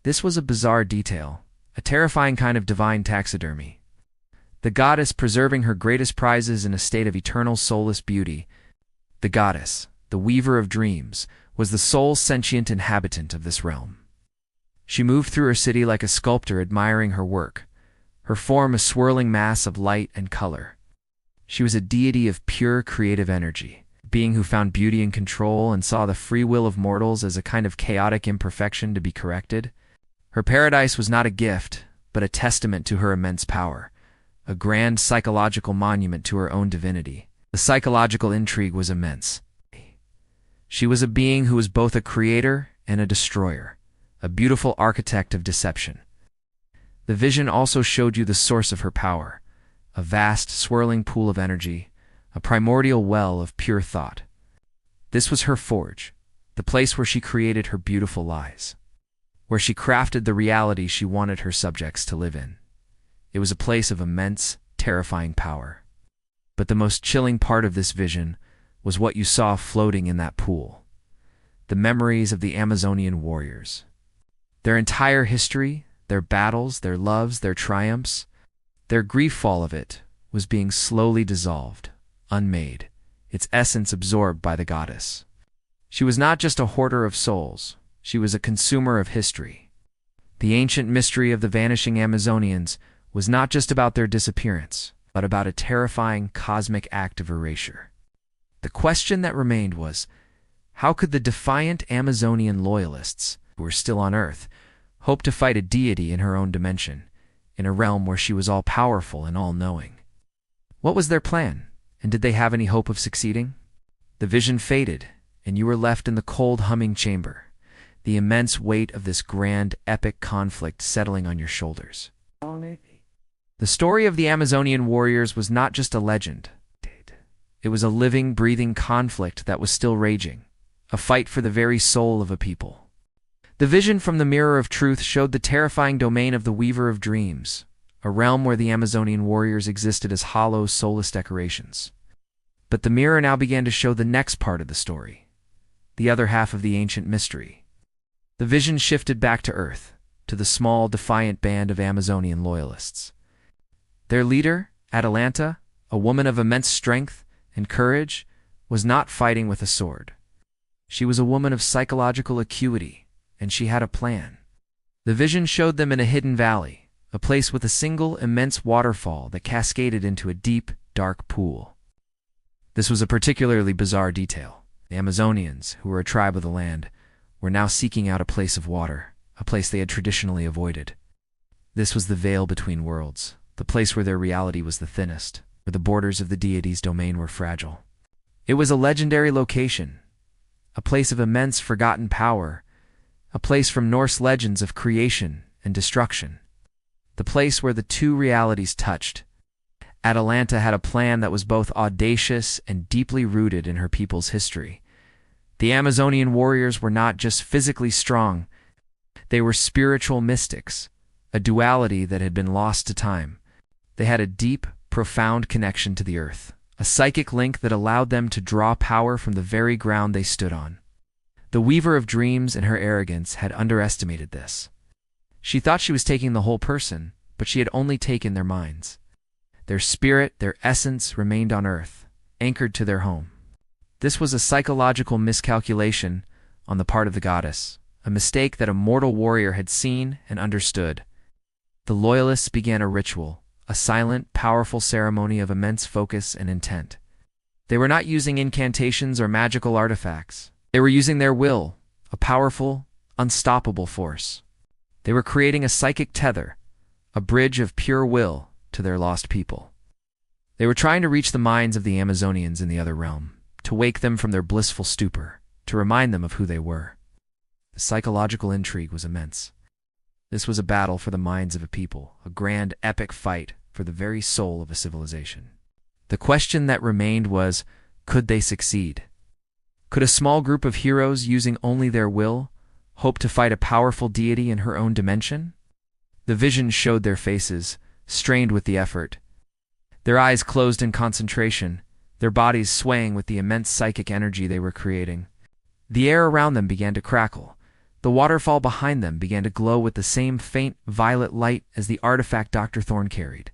This was a bizarre detail, a terrifying kind of divine taxidermy. The goddess preserving her greatest prizes in a state of eternal soulless beauty. The goddess, the weaver of dreams, was the sole sentient inhabitant of this realm. She moved through her city like a sculptor admiring her work, her form a swirling mass of light and color. She was a deity of pure creative energy, a being who found beauty in control and saw the free will of mortals as a kind of chaotic imperfection to be corrected. Her paradise was not a gift, but a testament to her immense power, a grand psychological monument to her own divinity. The psychological intrigue was immense. She was a being who was both a creator and a destroyer, a beautiful architect of deception. The vision also showed you the source of her power, a vast, swirling pool of energy, a primordial well of pure thought. This was her forge, the place where she created her beautiful lies, where she crafted the reality she wanted her subjects to live in. It was a place of immense, terrifying power. But the most chilling part of this vision was what you saw floating in that pool. The memories of the Amazonian warriors. Their entire history, their battles, their loves, their triumphs, their grief, all of it was being slowly dissolved, unmade, its essence absorbed by the goddess. She was not just a hoarder of souls, she was a consumer of history. The ancient mystery of the vanishing Amazonians was not just about their disappearance, but about a terrifying cosmic act of erasure. The question that remained was, how could the defiant Amazonian loyalists, who were still on Earth, hope to fight a deity in her own dimension, in a realm where she was all-powerful and all-knowing? What was their plan, and did they have any hope of succeeding? The vision faded, and you were left in the cold, humming chamber, the immense weight of this grand, epic conflict settling on your shoulders. The story of the Amazonian warriors was not just a legend. It was a living, breathing conflict that was still raging, a fight for the very soul of a people. The vision from the mirror of truth showed the terrifying domain of the Weaver of Dreams, a realm where the Amazonian warriors existed as hollow, soulless decorations. But the mirror now began to show the next part of the story, the other half of the ancient mystery. The vision shifted back to Earth, to the small, defiant band of Amazonian loyalists. Their leader, Atalanta, a woman of immense strength and courage, was not fighting with a sword. She was a woman of psychological acuity, and she had a plan. The vision showed them in a hidden valley, a place with a single immense waterfall that cascaded into a deep, dark pool. This was a particularly bizarre detail. The Amazonians, who were a tribe of the land, were now seeking out a place of water, a place they had traditionally avoided. This was the veil between worlds, the place where their reality was the thinnest, where the borders of the deities' domain were fragile. It was a legendary location, a place of immense forgotten power, a place from Norse legends of creation and destruction. The place where the two realities touched. Atalanta had a plan that was both audacious and deeply rooted in her people's history. The Amazonian warriors were not just physically strong, they were spiritual mystics, a duality that had been lost to time. They had a deep, profound connection to the earth, a psychic link that allowed them to draw power from the very ground they stood on. The Weaver of Dreams, in her arrogance, had underestimated this. She thought she was taking the whole person, but she had only taken their minds. Their spirit, their essence, remained on earth, anchored to their home. This was a psychological miscalculation on the part of the goddess, a mistake that a mortal warrior had seen and understood. The loyalists began a ritual, a silent, powerful ceremony of immense focus and intent. They were not using incantations or magical artifacts. They were using their will, a powerful, unstoppable force. They were creating a psychic tether, a bridge of pure will to their lost people. They were trying to reach the minds of the Amazonians in the other realm, to wake them from their blissful stupor, to remind them of who they were. The psychological intrigue was immense. This was a battle for the minds of a people, a grand, epic fight for the very soul of a civilization. The question that remained was, could they succeed? Could a small group of heroes using only their will hope to fight a powerful deity in her own dimension? The vision showed their faces, strained with the effort. Their eyes closed in concentration, their bodies swaying with the immense psychic energy they were creating. The air around them began to crackle. The waterfall behind them began to glow with the same faint violet light as the artifact Dr. Thorne carried.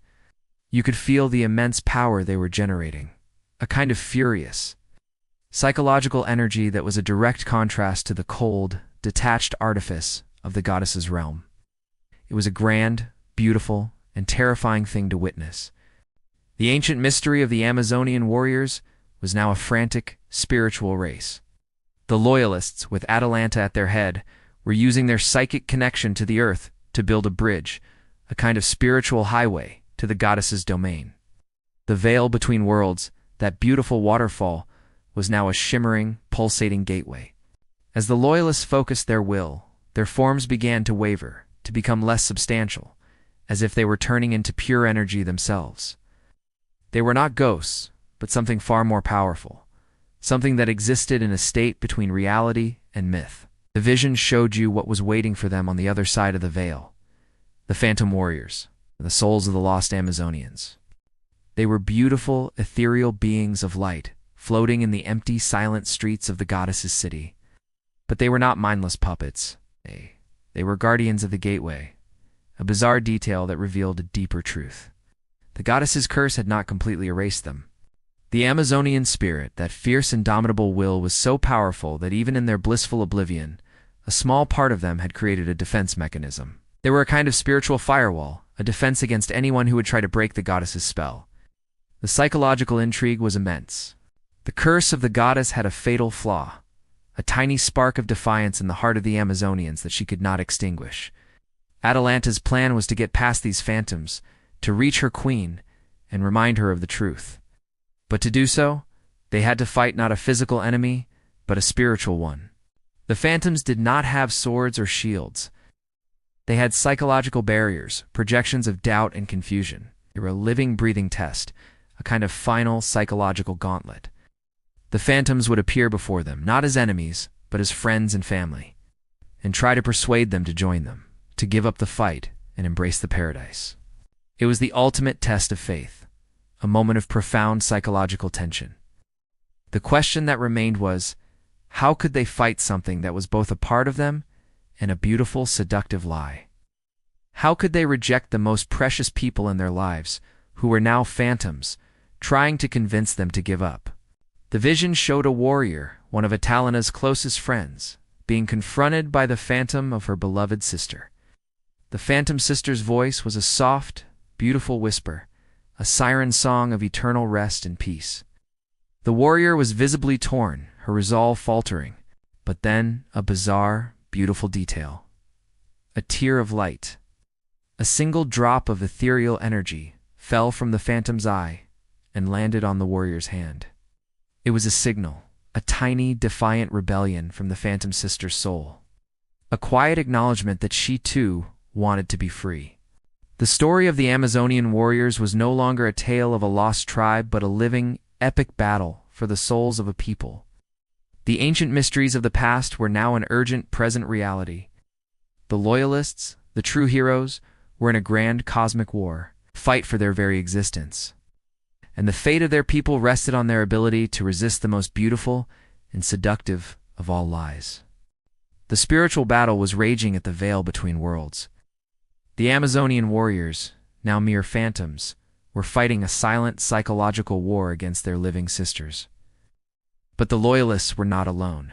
You could feel the immense power they were generating, a kind of furious, psychological energy that was a direct contrast to the cold, detached artifice of the goddess's realm. It was a grand, beautiful, and terrifying thing to witness. The ancient mystery of the Amazonian warriors was now a frantic, spiritual race. The loyalists, with Atalanta at their head, were using their psychic connection to the earth to build a bridge, a kind of spiritual highway to the goddess's domain. The veil between worlds, that beautiful waterfall, was now a shimmering, pulsating gateway. As the loyalists focused their will, their forms began to waver, to become less substantial, as if they were turning into pure energy themselves. They were not ghosts, but something far more powerful, something that existed in a state between reality and myth. The vision showed you what was waiting for them on the other side of the veil. The phantom warriors, the souls of the lost Amazonians. They were beautiful, ethereal beings of light, floating in the empty, silent streets of the goddess's city. But they were not mindless puppets. They were guardians of the gateway, a bizarre detail that revealed a deeper truth. The goddess's curse had not completely erased them. The Amazonian spirit, that fierce, indomitable will, was so powerful that even in their blissful oblivion, a small part of them had created a defense mechanism. They were a kind of spiritual firewall, a defense against anyone who would try to break the goddess's spell. The psychological intrigue was immense. The curse of the goddess had a fatal flaw, a tiny spark of defiance in the heart of the Amazonians that she could not extinguish. Atalanta's plan was to get past these phantoms, to reach her queen, and remind her of the truth. But to do so, they had to fight not a physical enemy, but a spiritual one. The phantoms did not have swords or shields. They had psychological barriers, projections of doubt and confusion. They were a living, breathing test, a kind of final psychological gauntlet. The phantoms would appear before them, not as enemies, but as friends and family, and try to persuade them to join them, to give up the fight and embrace the paradise. It was the ultimate test of faith, a moment of profound psychological tension. The question that remained was, how could they fight something that was both a part of them and a beautiful, seductive lie? How could they reject the most precious people in their lives, who were now phantoms, trying to convince them to give up? The vision showed a warrior, one of Atalanta's closest friends, being confronted by the phantom of her beloved sister. The phantom sister's voice was a soft, beautiful whisper, a siren song of eternal rest and peace. The warrior was visibly torn, her resolve faltering. But then, a bizarre, beautiful detail. A tear of light. A single drop of ethereal energy fell from the phantom's eye and landed on the warrior's hand. It was a signal, a tiny, defiant rebellion from the phantom sister's soul. A quiet acknowledgement that she, too, wanted to be free. The story of the Amazonian warriors was no longer a tale of a lost tribe, but a living, epic battle for the souls of a people. The ancient mysteries of the past were now an urgent, present reality. The loyalists, the true heroes, were in a grand cosmic war, fight for their very existence. And the fate of their people rested on their ability to resist the most beautiful and seductive of all lies. The spiritual battle was raging at the veil between worlds. The Amazonian warriors, now mere phantoms, were fighting a silent psychological war against their living sisters. But the loyalists were not alone.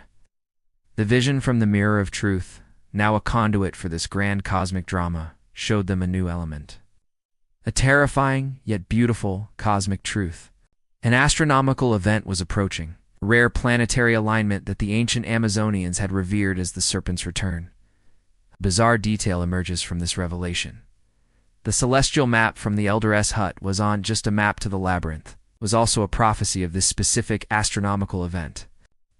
The vision from the mirror of truth, now a conduit for this grand cosmic drama, showed them a new element. A terrifying, yet beautiful, cosmic truth. An astronomical event was approaching, a rare planetary alignment that the ancient Amazonians had revered as the serpent's return. A bizarre detail emerges from this revelation. The celestial map from the Elder's hut was on just a map to the labyrinth, was also a prophecy of this specific astronomical event.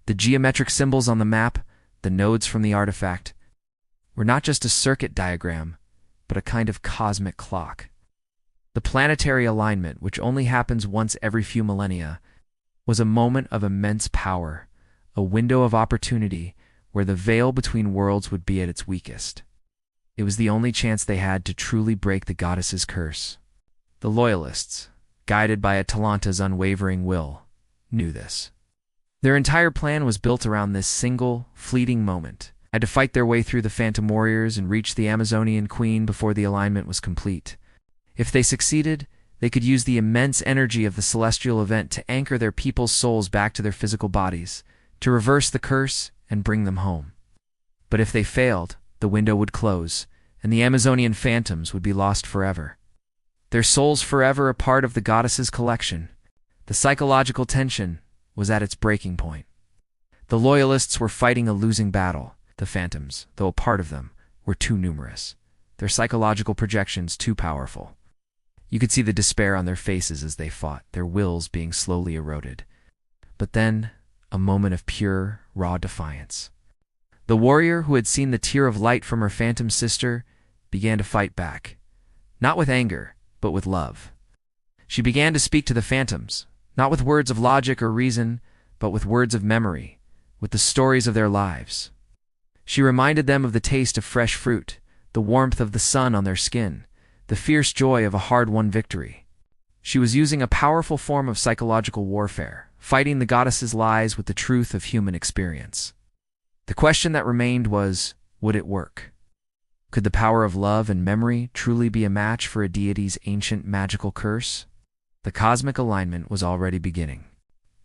The geometric symbols on the map, the nodes from the artifact, were not just a circuit diagram, but a kind of cosmic clock. The planetary alignment, which only happens once every few millennia, was a moment of immense power, a window of opportunity where the veil between worlds would be at its weakest. It was the only chance they had to truly break the goddess's curse. The loyalists, guided by Atalanta's unwavering will, knew this. Their entire plan was built around this single, fleeting moment. Had to fight their way through the phantom warriors and reach the Amazonian queen before the alignment was complete. If they succeeded, they could use the immense energy of the celestial event to anchor their people's souls back to their physical bodies, to reverse the curse and bring them home. But if they failed, the window would close, and the Amazonian phantoms would be lost forever. Their souls forever a part of the goddess's collection. The psychological tension was at its breaking point. The loyalists were fighting a losing battle. The phantoms, though a part of them, were too numerous, their psychological projections too powerful. You could see the despair on their faces as they fought, their wills being slowly eroded. But then, a moment of pure, raw defiance. The warrior who had seen the tear of light from her phantom sister began to fight back, not with anger, but with love. She began to speak to the phantoms, not with words of logic or reason, but with words of memory, with the stories of their lives. She reminded them of the taste of fresh fruit, the warmth of the sun on their skin, the fierce joy of a hard-won victory. She was using a powerful form of psychological warfare, fighting the goddess's lies with the truth of human experience. The question that remained was, would it work? Could the power of love and memory truly be a match for a deity's ancient magical curse? The cosmic alignment was already beginning.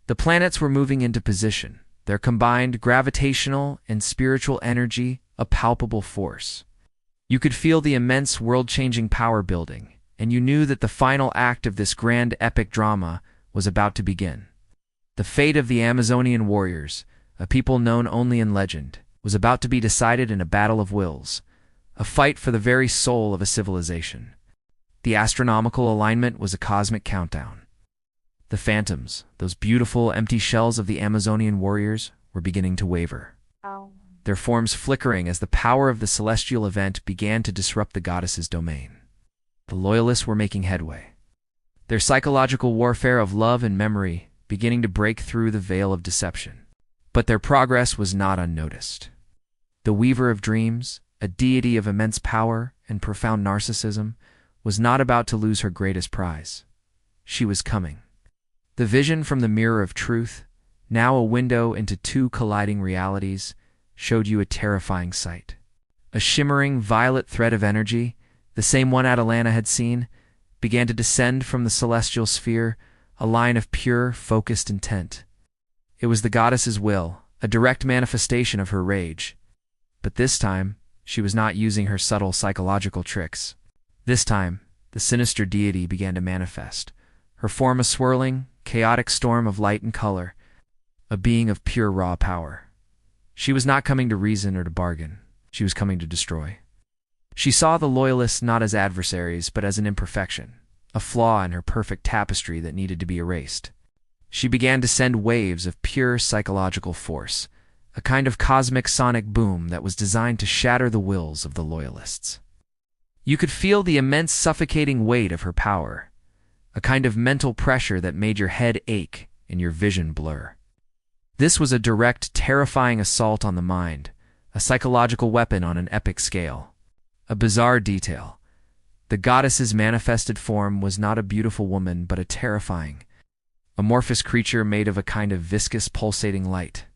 The planets were moving into position, their combined gravitational and spiritual energy a palpable force. You could feel the immense world-changing power building, and you knew that the final act of this grand epic drama was about to begin. The fate of the Amazonian warriors, a people known only in legend, was about to be decided in a battle of wills, a fight for the very soul of a civilization. The astronomical alignment was a cosmic countdown. The phantoms, those beautiful empty shells of the Amazonian warriors, were beginning to waver. Their forms flickering as the power of the celestial event began to disrupt the goddess's domain. The loyalists were making headway. Their psychological warfare of love and memory beginning to break through the veil of deception. But their progress was not unnoticed. The weaver of dreams, a deity of immense power and profound narcissism, was not about to lose her greatest prize. She was coming. The vision from the mirror of truth, now a window into two colliding realities, showed you a terrifying sight. A shimmering violet thread of energy, the same one Atalanta had seen, began to descend from the celestial sphere, a line of pure, focused intent. It was the goddess's will, a direct manifestation of her rage. But this time, she was not using her subtle psychological tricks. This time, the sinister deity began to manifest, her form a swirling, chaotic storm of light and color, a being of pure raw power. She was not coming to reason or to bargain. She was coming to destroy. She saw the Loyalists not as adversaries, but as an imperfection, a flaw in her perfect tapestry that needed to be erased. She began to send waves of pure psychological force, a kind of cosmic sonic boom that was designed to shatter the wills of the Loyalists. You could feel the immense suffocating weight of her power, a kind of mental pressure that made your head ache and your vision blur. This was a direct, terrifying assault on the mind, a psychological weapon on an epic scale. A bizarre detail. The goddess's manifested form was not a beautiful woman, but a terrifying, amorphous creature made of a kind of viscous, pulsating light.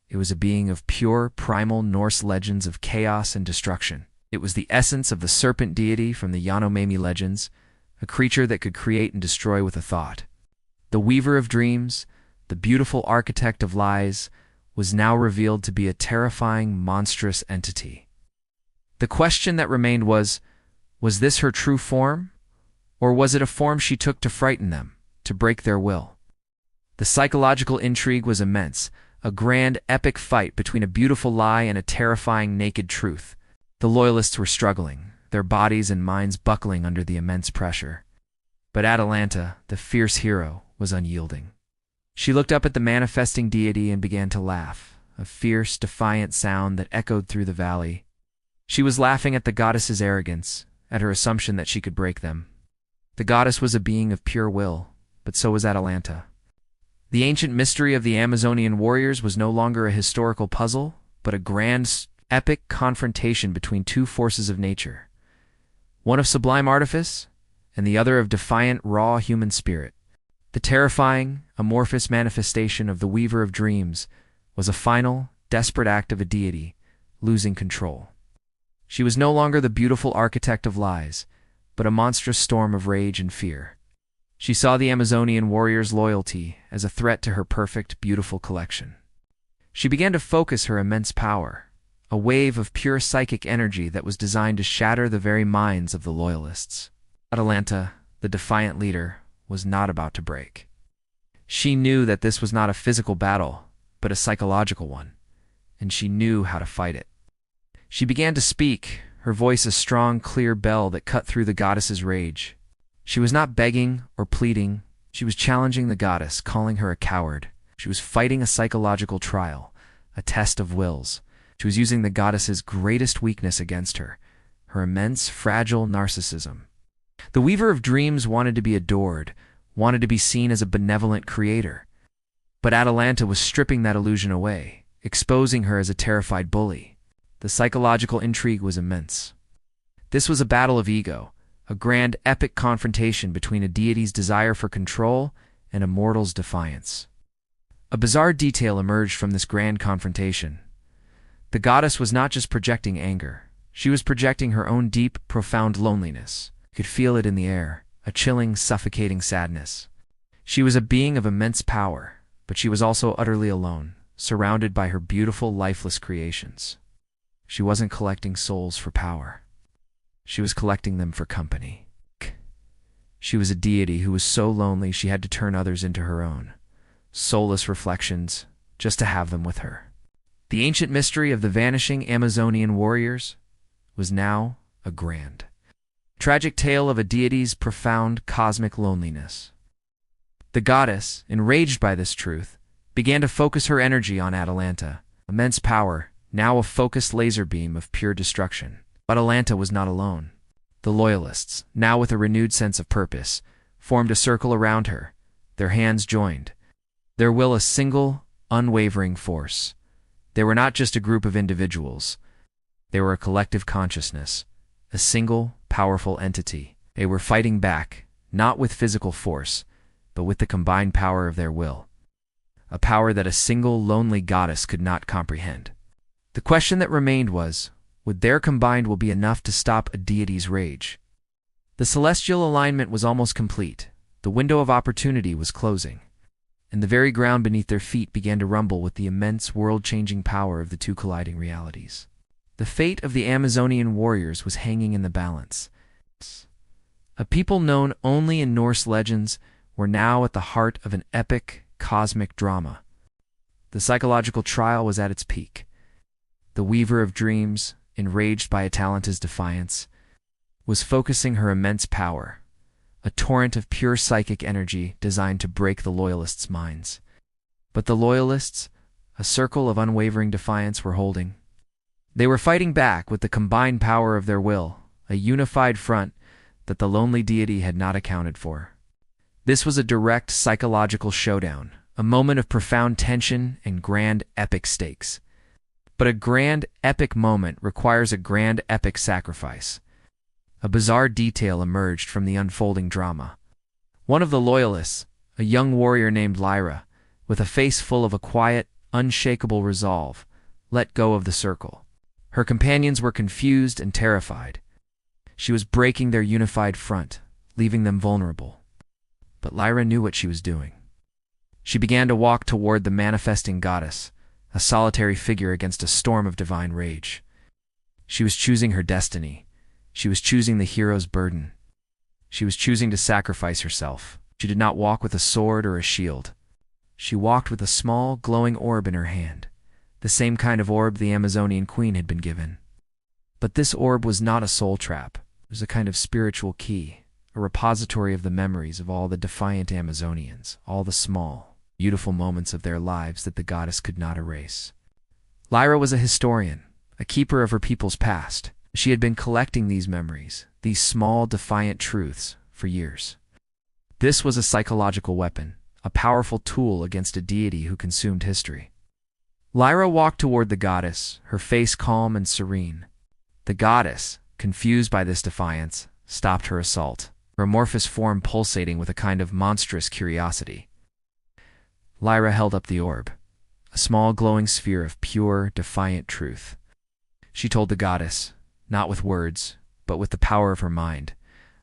It was a being of pure, primal Norse legends of chaos and destruction. It was the essence of the serpent deity from the Yanomami legends, a creature that could create and destroy with a thought. The weaver of dreams, the beautiful architect of lies, was now revealed to be a terrifying, monstrous entity. The question that remained was this her true form? Or was it a form she took to frighten them, to break their will? The psychological intrigue was immense, a grand, epic fight between a beautiful lie and a terrifying, naked truth. The Loyalists were struggling, their bodies and minds buckling under the immense pressure. But Atalanta, the fierce hero, was unyielding. She looked up at the manifesting deity and began to laugh, a fierce, defiant sound that echoed through the valley. She was laughing at the goddess's arrogance, at her assumption that she could break them. The goddess was a being of pure will, but so was Atalanta. The ancient mystery of the Amazonian warriors was no longer a historical puzzle, but a grand, epic confrontation between two forces of nature, one of sublime artifice and the other of defiant, raw human spirit. The terrifying, amorphous manifestation of the Weaver of Dreams was a final, desperate act of a deity losing control. She was no longer the beautiful architect of lies, but a monstrous storm of rage and fear. She saw the Amazonian warrior's loyalty as a threat to her perfect, beautiful collection. She began to focus her immense power, a wave of pure psychic energy that was designed to shatter the very minds of the Loyalists. Atalanta, the defiant leader, was not about to break. She knew that this was not a physical battle, but a psychological one, and she knew how to fight it. She began to speak, her voice a strong, clear bell that cut through the goddess's rage. She was not begging or pleading. She was challenging the goddess, calling her a coward. She was fighting a psychological trial, a test of wills. She was using the goddess's greatest weakness against her, her immense, fragile narcissism. The Weaver of Dreams wanted to be adored, wanted to be seen as a benevolent creator. But Atalanta was stripping that illusion away, exposing her as a terrified bully. The psychological intrigue was immense. This was a battle of ego, a grand, epic confrontation between a deity's desire for control and a mortal's defiance. A bizarre detail emerged from this grand confrontation. The goddess was not just projecting anger. She was projecting her own deep, profound loneliness. You could feel it in the air, a chilling, suffocating sadness. She was a being of immense power, but she was also utterly alone, surrounded by her beautiful, lifeless creations. She wasn't collecting souls for power. She was collecting them for company. She was a deity who was so lonely she had to turn others into her own, soulless reflections, just to have them with her. The ancient mystery of the vanishing Amazonian warriors was now a grand, tragic tale of a deity's profound cosmic loneliness. The goddess, enraged by this truth, began to focus her energy on Atalanta, immense power, now a focused laser beam of pure destruction. But Atalanta was not alone. The Loyalists, now with a renewed sense of purpose, formed a circle around her, their hands joined, their will a single, unwavering force. They were not just a group of individuals. They were a collective consciousness, a single, powerful entity. They were fighting back, not with physical force, but with the combined power of their will, a power that a single, lonely goddess could not comprehend. The question that remained was, would their combined will be enough to stop a deity's rage? The celestial alignment was almost complete. The window of opportunity was closing, and the very ground beneath their feet began to rumble with the immense world-changing power of the two colliding realities. The fate of the Amazonian warriors was hanging in the balance. A people known only in Norse legends, were now at the heart of an epic, cosmic drama. The psychological trial was at its peak. The Weaver of Dreams, enraged by Atalanta's defiance, was focusing her immense power, a torrent of pure psychic energy designed to break the Loyalists' minds. But the Loyalists, a circle of unwavering defiance, were holding. They were fighting back with the combined power of their will, a unified front that the lonely deity had not accounted for. This was a direct psychological showdown, a moment of profound tension and grand epic stakes. But a grand epic moment requires a grand epic sacrifice. A bizarre detail emerged from the unfolding drama. One of the Loyalists, a young warrior named Lyra, with a face full of a quiet, unshakable resolve, let go of the circle. Her companions were confused and terrified. She was breaking their unified front, leaving them vulnerable. But Lyra knew what she was doing. She began to walk toward the manifesting goddess, a solitary figure against a storm of divine rage. She was choosing her destiny. She was choosing the hero's burden. She was choosing to sacrifice herself. She did not walk with a sword or a shield. She walked with a small, glowing orb in her hand, the same kind of orb the Amazonian queen had been given. But this orb was not a soul trap. It was a kind of spiritual key, a repository of the memories of all the defiant Amazonians, all the small, beautiful moments of their lives that the goddess could not erase. Lyra was a historian, a keeper of her people's past. She had been collecting these memories, these small, defiant truths, for years. This was a psychological weapon, a powerful tool against a deity who consumed history. Lyra walked toward the goddess, her face calm and serene. The goddess, confused by this defiance, stopped her assault, her amorphous form pulsating with a kind of monstrous curiosity. Lyra held up the orb, a small glowing sphere of pure, defiant truth. She told the goddess, not with words, but with the power of her mind,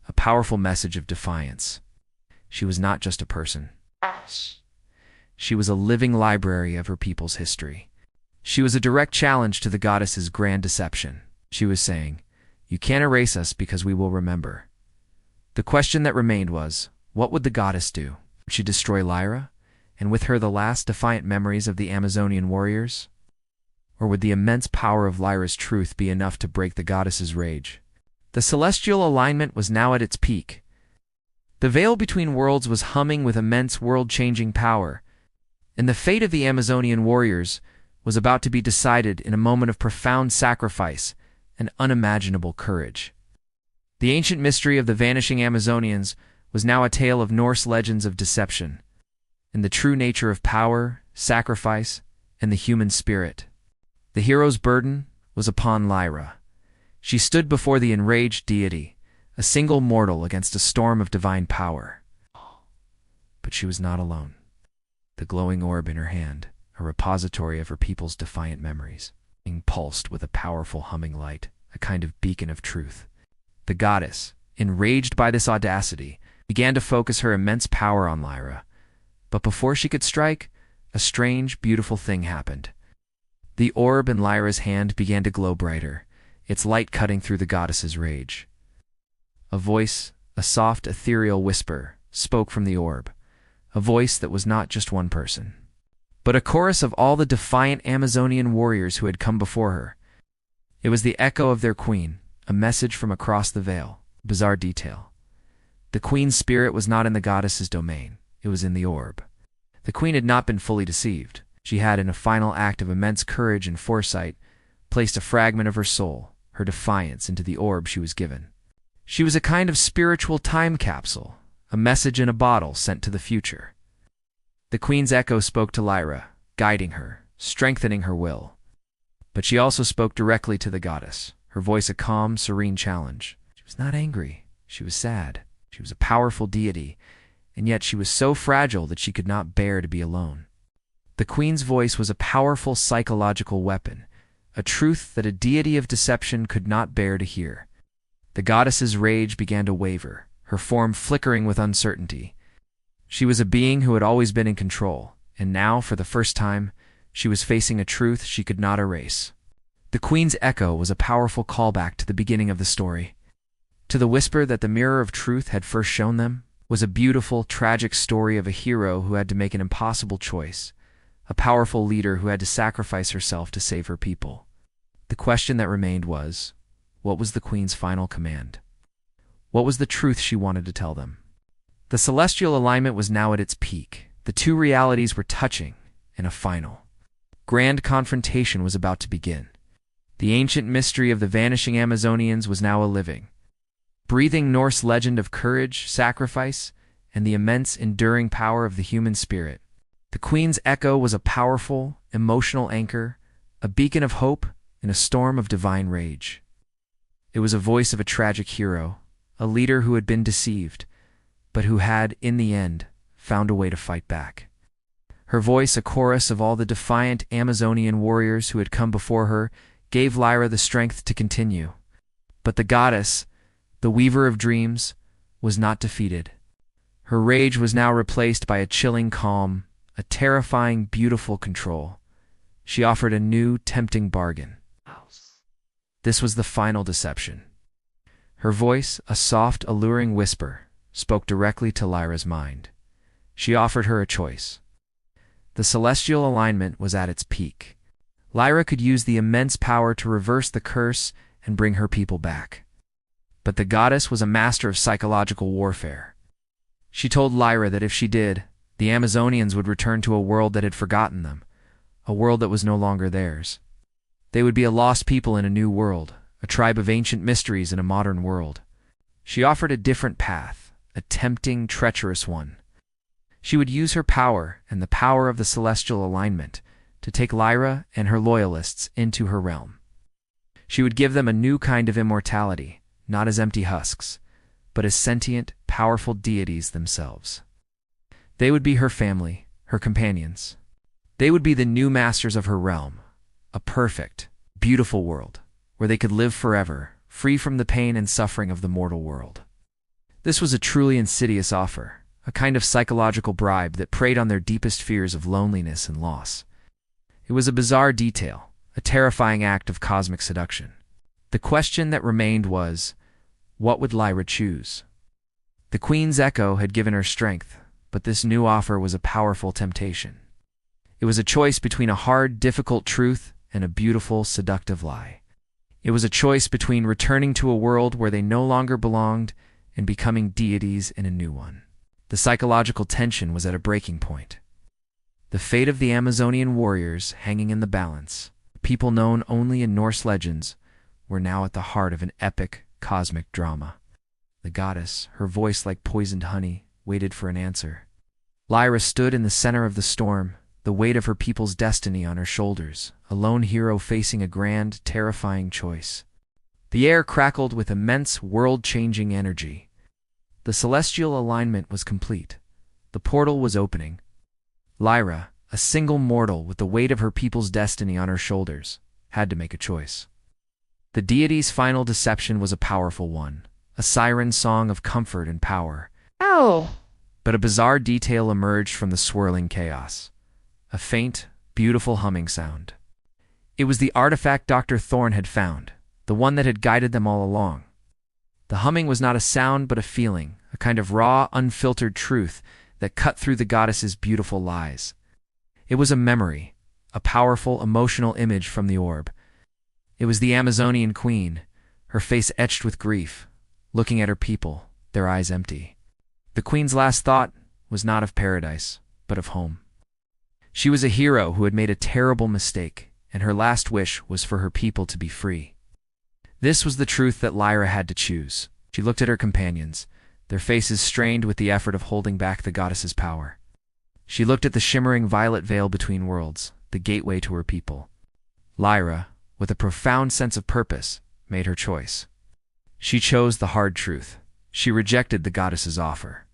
a powerful message of defiance. She was not just a person. She was a living library of her people's history. She was a direct challenge to the goddess's grand deception. She was saying, "You can't erase us because we will remember." The question that remained was, what would the goddess do? Would she destroy Lyra, and with her the last defiant memories of the Amazonian warriors? Or would the immense power of Lyra's truth be enough to break the goddess's rage? The celestial alignment was now at its peak. The veil between worlds was humming with immense world-changing power, and the fate of the Amazonian warriors was about to be decided in a moment of profound sacrifice and unimaginable courage. The ancient mystery of the vanishing Amazonians was now a tale of Norse legends of deception, and the true nature of power, sacrifice, and the human spirit. The hero's burden was upon Lyra. She stood before the enraged deity, a single mortal against a storm of divine power. But she was not alone. The glowing orb in her hand, a repository of her people's defiant memories, pulsed with a powerful humming light, a kind of beacon of truth. The goddess, enraged by this audacity, began to focus her immense power on Lyra. But before she could strike, a strange, beautiful thing happened. The orb in Lyra's hand began to glow brighter, its light cutting through the goddess's rage. A voice, a soft, ethereal whisper, spoke from the orb, a voice that was not just one person, but a chorus of all the defiant Amazonian warriors who had come before her. It was the echo of their queen, a message from across the veil. Bizarre detail. The queen's spirit was not in the goddess's domain, it was in the orb. The queen had not been fully deceived. She had, in a final act of immense courage and foresight, placed a fragment of her soul, her defiance, into the orb she was given. She was a kind of spiritual time capsule, a message in a bottle sent to the future. The queen's echo spoke to Lyra, guiding her, strengthening her will. But she also spoke directly to the goddess, her voice a calm, serene challenge. She was not angry. She was sad. She was a powerful deity, and yet she was so fragile that she could not bear to be alone. The queen's voice was a powerful psychological weapon, a truth that a deity of deception could not bear to hear. The goddess's rage began to waver, her form flickering with uncertainty. She was a being who had always been in control, and now, for the first time, she was facing a truth she could not erase. The queen's echo was a powerful callback to the beginning of the story, to the whisper that the mirror of truth had first shown them. was a beautiful, tragic story of a hero who had to make an impossible choice, a powerful leader who had to sacrifice herself to save her people. The question that remained was, what was the queen's final command? What was the truth she wanted to tell them? The celestial alignment was now at its peak. The two realities were touching, and a final, grand confrontation was about to begin. The ancient mystery of the vanishing Amazonians was now a living, breathing Norse legend of courage, sacrifice, and the immense, enduring power of the human spirit. The queen's echo was a powerful, emotional anchor, a beacon of hope in a storm of divine rage. It was a voice of a tragic hero, a leader who had been deceived, but who had, in the end, found a way to fight back. Her voice, a chorus of all the defiant Amazonian warriors who had come before her, gave Lyra the strength to continue. But the goddess, the weaver of dreams, was not defeated. Her rage was now replaced by a chilling calm, a terrifying, beautiful control. She offered a new, tempting bargain. This was the final deception. Her voice, a soft, alluring whisper, spoke directly to Lyra's mind. She offered her a choice. The celestial alignment was at its peak. Lyra could use the immense power to reverse the curse and bring her people back. But the goddess was a master of psychological warfare. She told Lyra that if she did, the Amazonians would return to a world that had forgotten them, a world that was no longer theirs. They would be a lost people in a new world, a tribe of ancient mysteries in a modern world. She offered a different path, a tempting, treacherous one. She would use her power and the power of the celestial alignment to take Lyra and her loyalists into her realm. She would give them a new kind of immortality, not as empty husks, but as sentient, powerful deities themselves. They would be her family, her companions. They would be the new masters of her realm, a perfect, beautiful world where they could live forever, free from the pain and suffering of the mortal world. This was a truly insidious offer, a kind of psychological bribe that preyed on their deepest fears of loneliness and loss. It was a bizarre detail, a terrifying act of cosmic seduction. The question that remained was, what would Lyra choose? The queen's echo had given her strength, but this new offer was a powerful temptation. It was a choice between a hard, difficult truth and a beautiful, seductive lie. It was a choice between returning to a world where they no longer belonged and becoming deities in a new one. The psychological tension was at a breaking point. The fate of the Amazonian warriors hanging in the balance, people known only in Norse legends, were now at the heart of an epic, cosmic drama. The goddess, her voice like poisoned honey, waited for an answer. Lyra stood in the center of the storm, the weight of her people's destiny on her shoulders, a lone hero facing a grand, terrifying choice. The air crackled with immense, world-changing energy. The celestial alignment was complete. The portal was opening. Lyra, a single mortal with the weight of her people's destiny on her shoulders, had to make a choice. The deity's final deception was a powerful one, a siren song of comfort and power. Oh! But a bizarre detail emerged from the swirling chaos. A faint, beautiful humming sound. It was the artifact Dr. Thorne had found, the one that had guided them all along. The humming was not a sound but a feeling, a kind of raw, unfiltered truth that cut through the goddess's beautiful lies. It was a memory, a powerful, emotional image from the orb. It was the Amazonian queen, her face etched with grief, looking at her people, their eyes empty. The queen's last thought was not of paradise, but of home. She was a hero who had made a terrible mistake, and her last wish was for her people to be free. This was the truth that Lyra had to choose. She looked at her companions, their faces strained with the effort of holding back the goddess's power. She looked at the shimmering violet veil between worlds, the gateway to her people. Lyra, with a profound sense of purpose, made her choice. She chose the hard truth. She rejected the goddess's offer.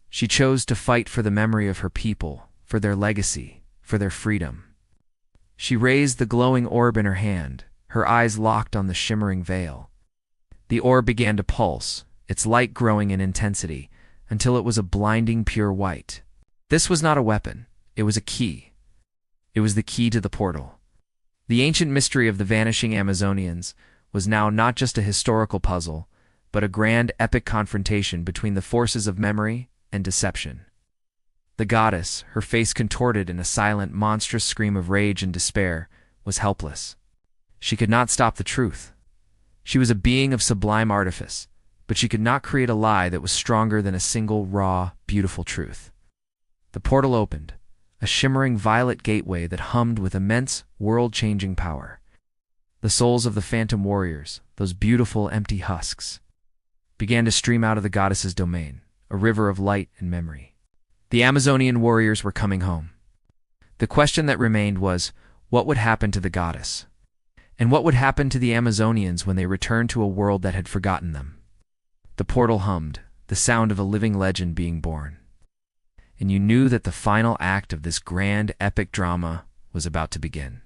She chose to fight for the memory of her people, for their legacy, for their freedom. She raised the glowing orb in her hand, her eyes locked on the shimmering veil. The orb began to pulse, its light growing in intensity, until it was a blinding pure white. This was not a weapon, it was a key. It was the key to the portal. The ancient mystery of the vanishing Amazonians was now not just a historical puzzle, but a grand epic confrontation between the forces of memory and deception. The goddess, her face contorted in a silent, monstrous scream of rage and despair, was helpless. She could not stop the truth. She was a being of sublime artifice, but she could not create a lie that was stronger than a single, raw, beautiful truth. The portal opened, a shimmering violet gateway that hummed with immense, world-changing power. The souls of the phantom warriors, those beautiful, empty husks, began to stream out of the goddess's domain, a river of light and memory. The Amazonian warriors were coming home. The question that remained was, what would happen to the goddess? And what would happen to the Amazonians when they returned to a world that had forgotten them? The portal hummed, the sound of a living legend being born. And you knew that the final act of this grand, epic drama was about to begin.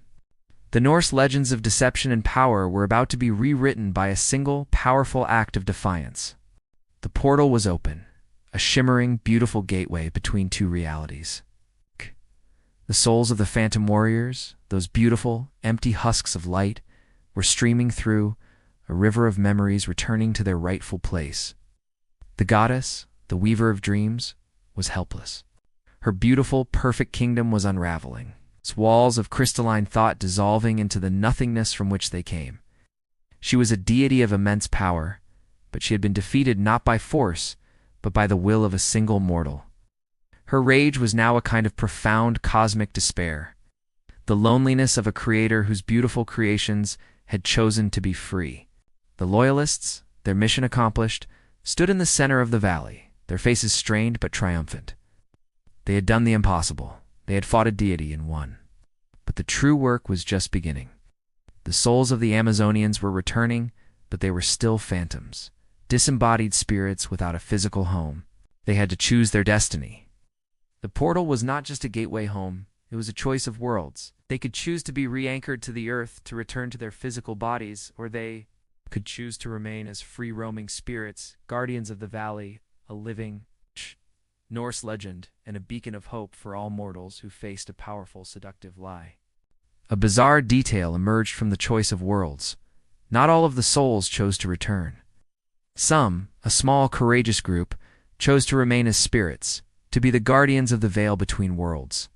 The Norse legends of deception and power were about to be rewritten by a single, powerful act of defiance. The portal was open, a shimmering, beautiful gateway between two realities. The souls of the phantom warriors, those beautiful, empty husks of light, were streaming through, a river of memories returning to their rightful place. The goddess, the weaver of dreams, was helpless. Her beautiful, perfect kingdom was unraveling, its walls of crystalline thought dissolving into the nothingness from which they came. She was a deity of immense power, but she had been defeated not by force, but by the will of a single mortal. Her rage was now a kind of profound cosmic despair, the loneliness of a creator whose beautiful creations had chosen to be free. The loyalists, their mission accomplished, stood in the center of the valley, their faces strained but triumphant. They had done the impossible. They had fought a deity and won. But the true work was just beginning. The souls of the Amazonians were returning, but they were still phantoms, disembodied spirits without a physical home. They had to choose their destiny. The portal was not just a gateway home, it was a choice of worlds. They could choose to be re-anchored to the earth to return to their physical bodies, or they could choose to remain as free-roaming spirits, guardians of the valley, a living Norse legend, and a beacon of hope for all mortals who faced a powerful, seductive lie. A bizarre detail emerged from the choice of worlds. Not all of the souls chose to return. Some, a small, courageous group, chose to remain as spirits, to be the guardians of the veil between worlds.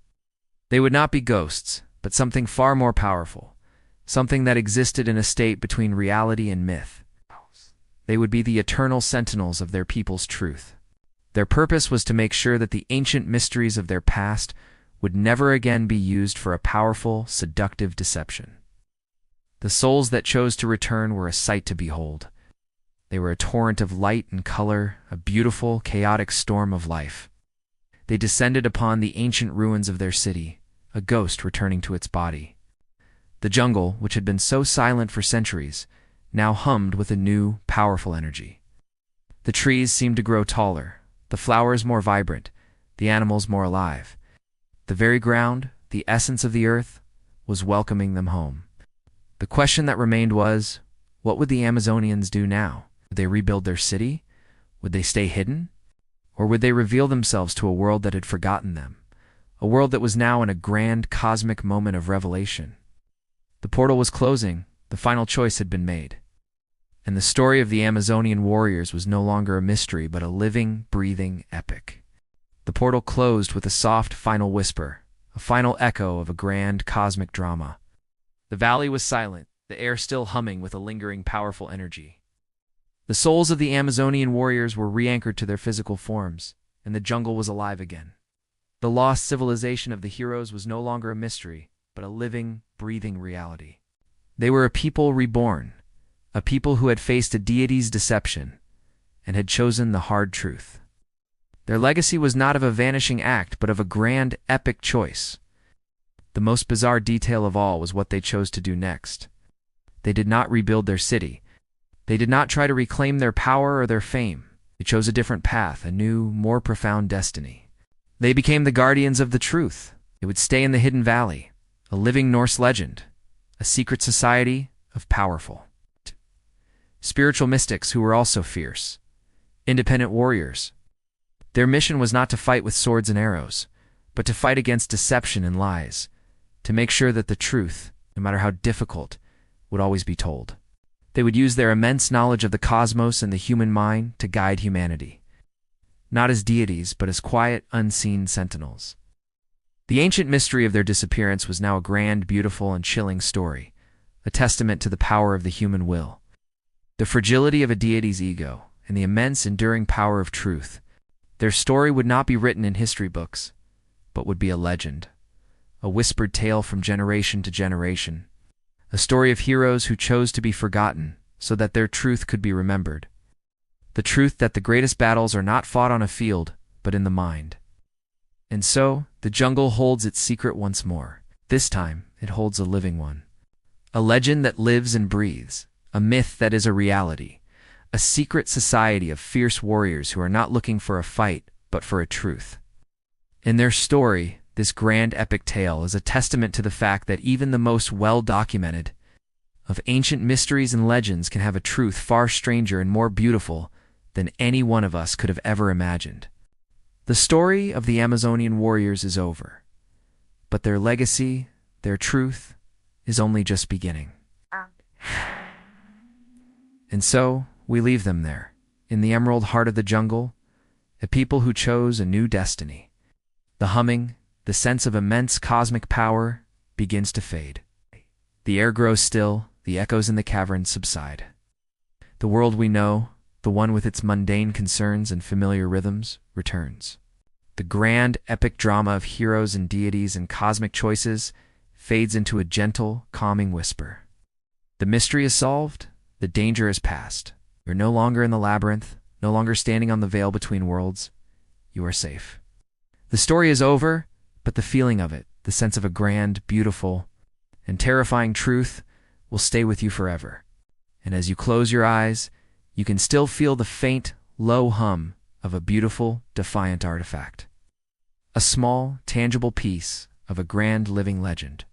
They would not be ghosts, but something far more powerful, something that existed in a state between reality and myth. They would be the eternal sentinels of their people's truth. Their purpose was to make sure that the ancient mysteries of their past would never again be used for a powerful, seductive deception. The souls that chose to return were a sight to behold. They were a torrent of light and color, a beautiful, chaotic storm of life. They descended upon the ancient ruins of their city, a ghost returning to its body. The jungle, which had been so silent for centuries, now hummed with a new, powerful energy. The trees seemed to grow taller, the flowers more vibrant, the animals more alive. The very ground, the essence of the earth, was welcoming them home. The question that remained was, what would the Amazonians do now? Would they rebuild their city? Would they stay hidden? Or would they reveal themselves to a world that had forgotten them? A world that was now in a grand cosmic moment of revelation. The portal was closing, the final choice had been made. And the story of the Amazonian warriors was no longer a mystery but a living, breathing epic. The portal closed with a soft final whisper, a final echo of a grand cosmic drama. The valley was silent, the air still humming with a lingering powerful energy. The souls of the Amazonian warriors were re-anchored to their physical forms, and the jungle was alive again. The lost civilization of the heroes was no longer a mystery, but a living, breathing reality. They were a people reborn, a people who had faced a deity's deception, and had chosen the hard truth. Their legacy was not of a vanishing act, but of a grand, epic choice. The most bizarre detail of all was what they chose to do next. They did not rebuild their city. They did not try to reclaim their power or their fame. They chose a different path, a new, more profound destiny. They became the guardians of the truth. They would stay in the hidden valley, a living Norse legend, a secret society of powerful, spiritual mystics who were also fierce, independent warriors. Their mission was not to fight with swords and arrows, but to fight against deception and lies, to make sure that the truth, no matter how difficult, would always be told. They would use their immense knowledge of the cosmos and the human mind to guide humanity. not as deities, but as quiet, unseen sentinels. The ancient mystery of their disappearance was now a grand, beautiful, and chilling story, a testament to the power of the human will, the fragility of a deity's ego, and the immense, enduring power of truth. Their story would not be written in history books, but would be a legend, a whispered tale from generation to generation, a story of heroes who chose to be forgotten so that their truth could be remembered. The truth that the greatest battles are not fought on a field, but in the mind. And so, the jungle holds its secret once more. This time, it holds a living one. A legend that lives and breathes, a myth that is a reality, a secret society of fierce warriors who are not looking for a fight, but for a truth. In their story, this grand epic tale is a testament to the fact that even the most well-documented of ancient mysteries and legends can have a truth far stranger and more beautiful than any one of us could have ever imagined. The story of the Amazonian warriors is over, but their legacy, their truth, is only just beginning. And so, we leave them there, in the emerald heart of the jungle, a people who chose a new destiny. The humming, the sense of immense cosmic power, begins to fade. The air grows still, the echoes in the caverns subside. The world we know, the one with its mundane concerns and familiar rhythms, returns. The grand, epic drama of heroes and deities and cosmic choices fades into a gentle, calming whisper. The mystery is solved, the danger is past. You're no longer in the labyrinth, no longer standing on the veil between worlds. You are safe. The story is over, but the feeling of it, the sense of a grand, beautiful, and terrifying truth, will stay with you forever. And as you close your eyes, you can still feel the faint, low hum of a beautiful, defiant artifact. A small, tangible piece of a grand living legend.